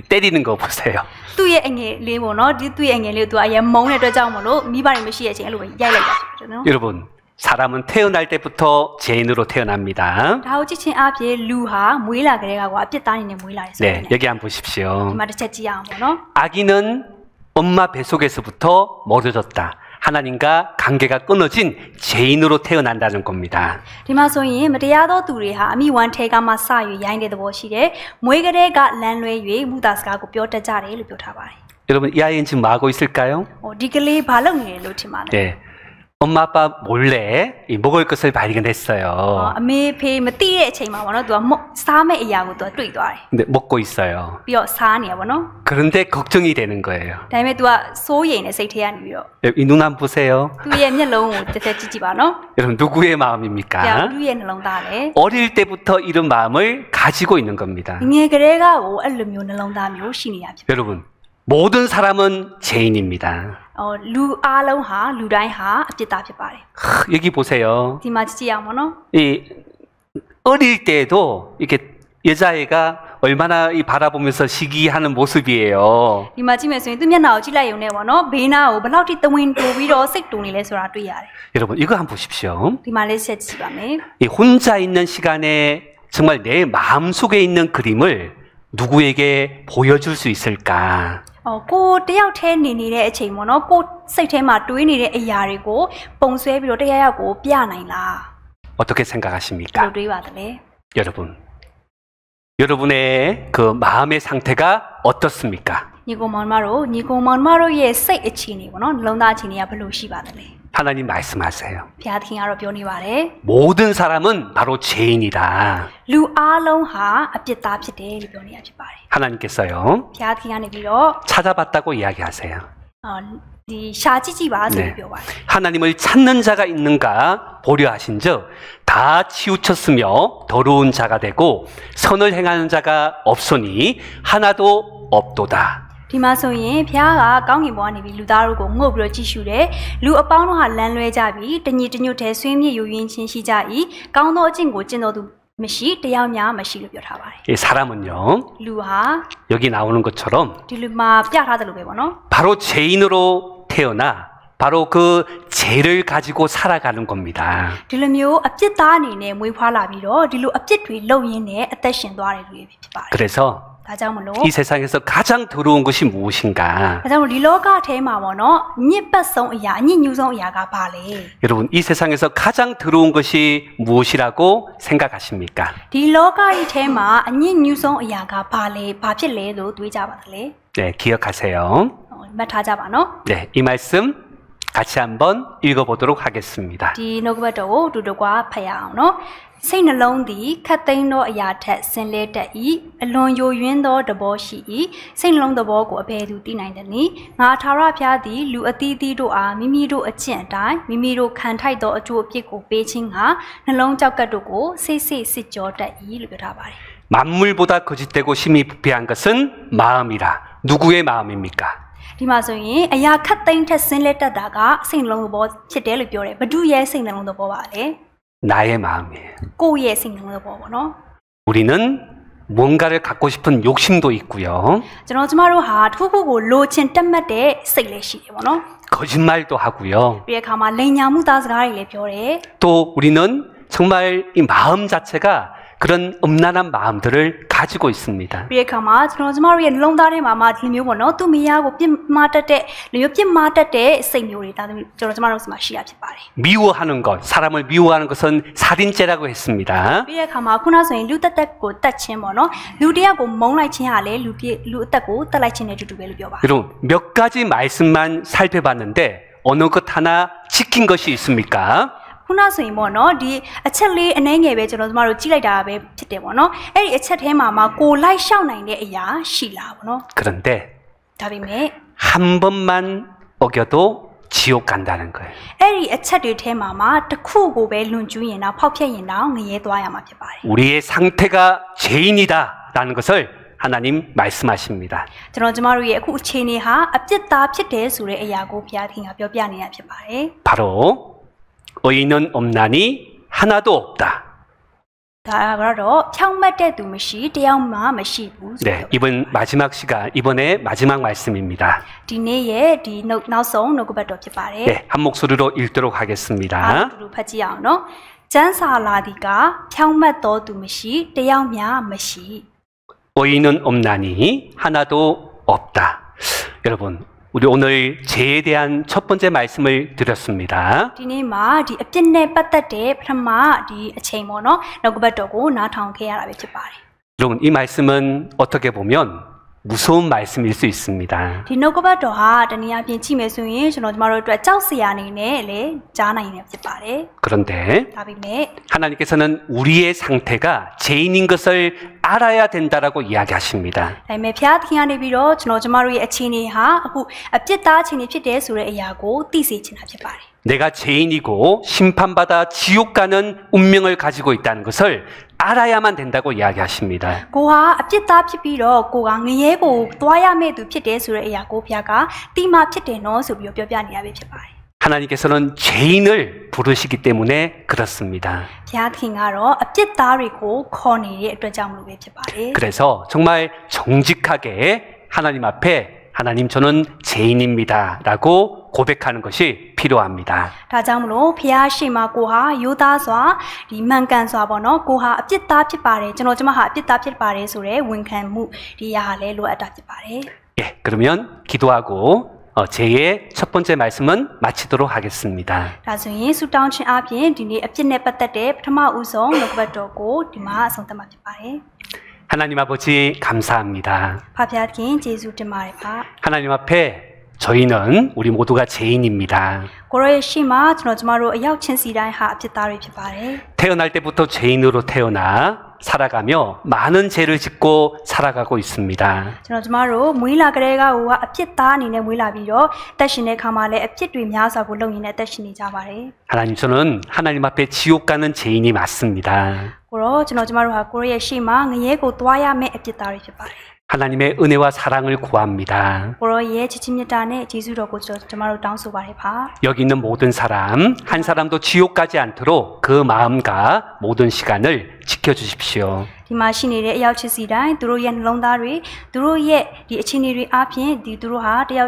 때리는 거 보세요. သူ့ရဲ့အငယ်လေးပေါ့နော်ဒီသူ့ရဲ့အငယ်လေးကိုသူအရင်မုန်းတဲ့အတွက်ကြောင့်မလို့မိဘတွေမရှိတဲ့အချိန်အဲ့လိုပဲရိုက်လိုက်တာဖြစ်တယ်နော် 여러분, 사람은 태어날 때부터 죄인으로 태어납니다. ဒါကိုကြည့်ချင်းအပြင်လူဟာမွေးလာကြတဲ့ကအပြစ်သားအနေနဲ့မွေးလာတယ်ဆိုရင် 네, 여기 한번 보십시오. ဒီမှာတစ်ချက်ကြည့်အောင်ပေါ့နော် 아기는 엄마 뱃속에서부터 멀어졌다. 하나님과 관계가 끊어진 죄인으로 태어난다는 겁니다. ဒီမှာဆိုရင်မတရားသောသူတွေဟာအမိဝမ်းထဲကမှစ၍ရိုင်းတဲ့သဘောရှိတယ်။မွေးကလေးကလမ်းလွဲ၍မူသားစကားကိုပြောတတ်ကြတယ်လို့ပြောထားပါတယ် 여러분 이 아이는 지금 뭐 하고 있을까요? ။ဒီကလေးဘာလုပ်နေလဲလို့ထင်ပါလဲ 네, 엄마 아빠 몰래 이 먹을 것을 발견했어요. အမေဖေမသိတဲ့အချိန်မှာပေါ့နော်သူကစားမဲ့အရာကိုသူကတွေ့သွားတယ် 근데 먹고 있어요. ပြီးတော့စားနေရပေါ့နော် 그런데 걱정이 되는 거예요. ဒါပေမဲ့သူကစိုးရိမ်တဲ့စိတ်ထဲကနေပြီးတော့ 이 눈 한번 보세요. သူ့ရဲ့မျက်လုံးကိုတစ်သက်ကြည့်ကြည့်ပါနော် 여러분 누구의 ကြာ 마음입니까? သူ့ရဲ့နှလုံးသားလေ 어릴 때부터 이런 마음을 가지고 있는 겁니다. ငယ်ကလေးကကိုအဲ့လိုမျိုးနှလုံးသားမျိုးရှိနေရဖြစ် 여러분 모든 사람은 죄인입니다. လူအားလုံးဟာလူတိုင်းဟာအပြစ်သားဖြစ်ပါတယ် 여기 보세요. ဒီမှာကြည့်ကြည့်အောင်ပေါ့နော် 이 어릴 때도 이렇게 여자애가 얼마나 이 바라보면서 시기하는 모습이에요. ဒီမှာကြည့်မယ်ဆိုရင်သူမျက်နှာကိုကြည့်လိုက်ရုံနဲ့ပေါ့နော်ဘေးနားကိုဘယ်လောက်ထိတဝင်းတိုးပြီးတော့စိတ်တူနေလဲဆိုတာတွေ့ရတယ် 여러분 이거 한번 보십시오. ဒီမှာလေးဆက်ကြည့်ပါမယ် 이 혼자 있는 시간에 정말 내 마음속에 있는 그림을 누구에게 보여줄 수 있을까? ကိုတယောက်တည်းနေနေတဲ့အချိန်ပေါ့နော်ကိုစိတ်ထဲမှာတွေးနေတဲ့အရာတွေကိုပုံဆွဲပြီးတော့တရားရောက်ကိုပြနိုင်လား 어떻게 ဘယ် 생각하십니까? လိုတွေးပါသလဲ 여러분 여러분의 그 마음의 상태가 어떻습니까? ညီကောင်မောင်တို့ရဲ့စိတ်အခြေအနေပေါ့နော်နှလုံးသားအခြေအနေကဘယ်လိုရှိပါသလဲ 하나님 말씀하세요. ဘုရားသခင်ကတော့ပြောနေပါတယ် 모든 사람은 바로 죄인이다. လူအားလုံးဟာအပြစ်သားဖြစ်တယ်လို့ပြောနေတာဖြစ်ပါတယ် 하나님께서요 ဘုရားသခင်ကနေပြီးတော့ 찾아봤다고 이야기하세요. ဒီရှာကြည့်ကြည့်ပါဆိုပြီးပြောပါတယ် 하나님을 찾는 자가 있는가 보려 하신즉 다 치우쳤으며 더러운 자가 되고 선을 행하는 자가 없으니 하나도 없도다. ဒီမှာဆိုရင်ဘုရားကကောင်းကင်ဘဝကနေပြီးလူသားတို့ကိုငုတ်ပြီးတော့ကြည့်ရှုတယ်လူအပေါင်းတို့ဟာလမ်းလွဲကြပြီးတညီတညွတ်တဲ့ဆွေးမြေ့ယူရင်းချင်းရှိကြ၏ကောင်းသောအကျင့်ကိုကျင့်တော်သူမရှိတရားများမရှိလို့ပြောထားပါတယ် 이 사람은요 လူဟာ 여기 나오는 것처럼 ဒီလူမှာပြထားတယ်လို့ပဲပေါ့နော် 바로 죄인으로 태어나 바로 그 죄를 가지고 살아가는 겁니다. ဒီလိုမျိုးအပြစ်သားအနေနဲ့မွေးဖွားလာပြီးတော့ဒီလိုအပြစ်တွေလုပ်ရင်းနဲ့အသက်ရှင်သွားတယ်လို့ဖြစ်ပါတယ် 그래서 ဒါကြောင့်မလို့ 이 세상에서 가장 더러운 것이 무엇인가? ဒါကြောင့်ဒီလောကထဲမှာပေါ့နော်ညစ်ပတ်ဆုံးအရာအညစ်ညူးဆုံးအရာကဘာလဲ 여러분 이 세상에서 가장 더러운 것이 무엇이라고 생각하십니까? ဒီလောကကြီးထဲမှာအညစ်ညူးဆုံးအရာကဘာလဲဘာဖြစ်လဲလို့တွေးကြပါသလဲ 네, 기억하세요. မှတ်ထားကြပါနော် 네, 이 말씀 같이 한번 읽어보도록 하겠습니다. ဒီနှုတ်ကပတ်တော်ကိုတူတူကွာဖတ်ရအောင်နော်စိတ်နှလုံးသည်ခတ်သိမ်းသောအရာထက်ဆင်းလဲတတ်၏အလွန်ယိုယွင်းသောသဘောရှိ၏စိတ်နှလုံးသဘောကိုအဘယ်သူသိနိုင်သနည်းငါထာဝရဘုရားသည်လူအသီးသီးတို့အားမိမိတို့အကျင့်အတိုင်းမိမိတို့ခံထိုက်သောအကျိုးအပြစ်ကိုပေးခြင်းကနှလုံးကြောက်ကပ်တို့ကိုစိတ်စစ်ကြောတတ်၏လို့ပြောထားပါတယ် 만물보다 거짓되고 심히 부패한 것은 마음이라. 누구의 마음입니까? ဒီမှာဆိုရင်အရာခတ်သိမ်းထက်ဆင်းလဲတတ်တာကစိတ်နှလုံးသဘောဖြစ်တယ်လို့ပြောတယ်ဘဒုရဲ့စိတ်နှလုံးသဘောပါလေ 나의 마음이에요. ကိုယ့်ရဲ့စိတ်နှလုံးသဘောပေါ့နော် 우리는 뭔가를 갖고 싶은 욕심도 있고요. ကျွန်တော်ကျမတို့ဟာတစ်ခုခုကိုလိုချင်တက်မှတ်တဲ့စိတ်လည်းရှိတယ်ပေါ့နော် 거짓말도 하고요. ပြီးတဲ့အခါမှာလိန်ညာမှုသားစကားတွေလည်းပြောတယ် 또 우리는 정말 이 마음 자체가 그런 음란한 마음들을 가지고 있습니다. ပြီးတဲ့အခါမှာကျွန်တော်ကျမတို့ရဲ့နှလုံးသားထဲမှာဒီမျိုးပေါ့နော်သူမယားကိုပြစ်မှားတတ်တဲ့လူမျိုးပြစ်မှားတတ်တဲ့စိတ်မျိုးတွေဒါကျွန်တော်ကျမတို့ဆီမှာရှိရဖြစ်ပါတယ် 미워하는 것, 사람을 미워하는 것은 살인죄라고 했습니다. ပြီးတဲ့အခါမှာခုနဆိုရင်လူတက်တက်ကိုတတ်ခြင်းပေါ့နော်လူတစ်ယောက်ကိုမုန်းလိုက်ခြင်းဟာလေလူအသက်ကိုတတ်လိုက်ခြင်းနဲ့အတူတူပဲလို့ပြောပါ 여러분 몇 가지 말씀만 살펴봤는데 어느 것 하나 지킨 것이 있습니까? ခုနဆိုရင်ပေါ့နော်ဒီအချက်လေးအနှဲငယ်ပဲကျွန်တော်ကျမတို့ကြည့်လိုက်တာပဲဖြစ်တယ်ပေါ့နော်အဲ့ဒီအချက်ထဲမှာကိုလိုက်ရှောက်နိုင်တဲ့အရာရှိလားပေါ့နော် 그런데 ဒါပေမဲ့ 한 번만 어겨도 지옥 간다는 거예요. အဲ့ဒီအချက်တွေထဲမှာတစ်ခုကိုပဲလွန်ကျူးရင်တော့ဖောက်ဖျက်ရင်တော့ငရဲသွားရမှာဖြစ်ပါတယ် 우리의 상태가 죄인이다라는 것을 하나님 말씀하십니다. ကျွန်တော်ကျမတို့ရဲ့အခုအခြေအနေဟာအပြစ်သားဖြစ်တယ်ဆိုတဲ့အရာကိုဘုရားသခင်ကပြောပြနေတာဖြစ်ပါတယ် 바로 의인은 없나니 하나도 없다. ဒါကတော့ဖြောင့်မတ်တဲ့သူမရှိတယောက်မှမရှိဘူးဆို 네, 이번 마지막 시간 이번에 마지막 말씀입니다. ဒီနေ့ရဲ့ဒီနောက်ဆုံးနှုတ်ကပတ်တော်ဖြစ်ပါတယ် 네, 한 목소리로 읽도록 하겠습니다. အားတူတူဖတ်ကြည့်အောင်နော်ကျမ်းစာလာဒီကဖြောင့်မတ်တော်သူမရှိတယောက်မှမရှိ 의인은 없나니 하나도 없다. 여러분 우리 오늘 죄에 대한 첫 번째 말씀을 드렸습니다. ဒီနေ့မှာဒီအပြစ်နဲ့ပတ်သက်တဲ့ပထမဒီအချိန်ပေါ့နော်နှုတ်ကပတ်တော်ကိုနားထောင်ခဲ့ရတာပဲဖြစ်ပါတယ် 여러분 이 말씀은 어떻게 보면 무서운 말씀일 수 있습니다. ဒီနှုတ်ကပတ်တော်ဟာတနည်းအားဖြင့်ကြည့်မယ်ဆိုရင်ကျွန်တော်တို့အတွက်ကြောက်စရာအနေနဲ့လည်းကြားနိုင်နေဖြစ်ပါတယ် 그런데 ဒါပေမဲ့ 하나님께서는 우리의 상태가 죄인인 것을 알아야 된다라고 이야기하십니다. ဒါပေမဲ့ဖျားသခင်ကနေပြီးတော့ကျွန်တော်တို့ရဲ့အခြေအနေဟာအခုအပြစ်သားအခြေအနေဖြစ်တဲ့ဆိုတဲ့အရာကိုသိစေချင်တာဖြစ်ပါတယ် 내가 죄인이고 심판받아 지옥 가는 운명을 가지고 있다는 것을 알아야만 된다고 이야기하십니다. ကိုဟာအပြစ်သားဖြစ်ပြီးတော့ကိုကငရဲကိုသွားရမယ့်သူဖြစ်တယ်ဆိုတဲ့အရာကိုဖျားကတိမဖြစ်တယ်နော်ဆိုပြီးပြောပြနေရပဲဖြစ်ပါတယ် 하나님께서는 죄인을 부르시기 때문에 그렇습니다. ဖျားသခင်ကတော့အပြစ်သားတွေကိုခေါ်နေတဲ့အတွက်ကြောင့်မလို့ပဲဖြစ်ပါတယ် 그래서 정말 정직하게 하나님 앞에 하나님 저는 죄인입니다 라고 고백하는 것이 필요합니다. ဒါကြောင့်မလို့ဖျားရှိမှာကိုဟာယူသားစွာဒီမှန်ကန်စွာပေါ့နော်ကိုဟာအပြစ်သားဖြစ်ပါတယ်ကျွန်တော်ကျမဟာအပြစ်သားဖြစ်ပါတယ်ဆိုတဲ့ဝန်ခံမှုဒီအရာဟာလည်းလိုအပ်တာဖြစ်ပါတယ် 예, 그러면 기도하고 제의 첫 번째 말씀은 마치도록 하겠습니다. ဒါဆိုရင်ဆူတောင်းခြင်းအပြင်ဒီနေ့အပြစ်နဲ့ပတ်သက်တဲ့ပထမဦးဆုံးနှုတ်ကပတ်တော်ကိုဒီမှာအဆုံးသတ်မှာဖြစ်ပါတယ် 하나님 아버지 감사합니다. ဖဖျားသခင်ယေရှုတင်ပါတယ်ပါ 하나님 앞에 저희는 우리 모두가 죄인입니다. ကိုရောရဲ့ရှိမှာကျွန်တော်ကျမတို့အရောက်ချင်းစီတိုင်းဟာအပြစ်သားတွေဖြစ်ပါတယ် 태어날 때부터 죄인으로 태어나 살아가며 많은 죄를 짓고 살아가고 있습니다. ကျွန်တော်ကျမတို့မွေးလာကလေးကဟိုကအပြစ်သားအနေနဲ့မွေးလာပြီးတော့တက်ရှင်တဲ့ခါမှာလည်းအပြစ်တွေများစွာကိုလုပ်ရင်းနဲ့တက်ရှင်နေကြပါတယ် 하나님 저는 하나님 앞에 지옥 가는 죄인이 맞습니다. ကိုရောကျွန်တော်ကျမတို့ဟာကိုရောရဲ့ရှိမှာငရဲကိုသွားရမယ့်အပြစ်သားတွေဖြစ်ပါတယ် 하나님의 은혜와 사랑을 구합니다. ကိုရောရဲ့ချစ်ချင်းမြတ်တာနဲ့ယေရှုတော်ကိုကျမတို့တောင်းဆိုပါတယ်ပါ 여기 있는 모든 사람 한 사람도 지옥 가지 않도록 그 마음과 모든 시간을 지켜주십시오. ဒီမှာရှိနေတဲ့အရောက်ချစ်စီတိုင်းသူတို့ရဲ့နှလုံးသားတွေသူတို့ရဲ့ဒီအခြေအနေတွေအပြင်ဒီသူတို့ဟာတယော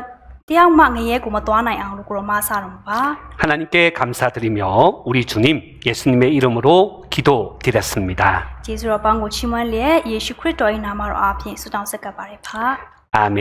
က်မှငရဲကိုမသွားနိုင်အောင်လို့ကိုရောမဆတော်မူပါ 하나님께 감사드리며 우리 주님 예수님의 이름으로 기도드렸습니다. ယေရှုတော်ပေါင်းကိုချီးမွမ်းလျက်ယေရှုခရစ်တော်၏နာမတော်အပြင်ဆုတောင်းဆက်ကပ်ပါတယ်ပါ 아멘.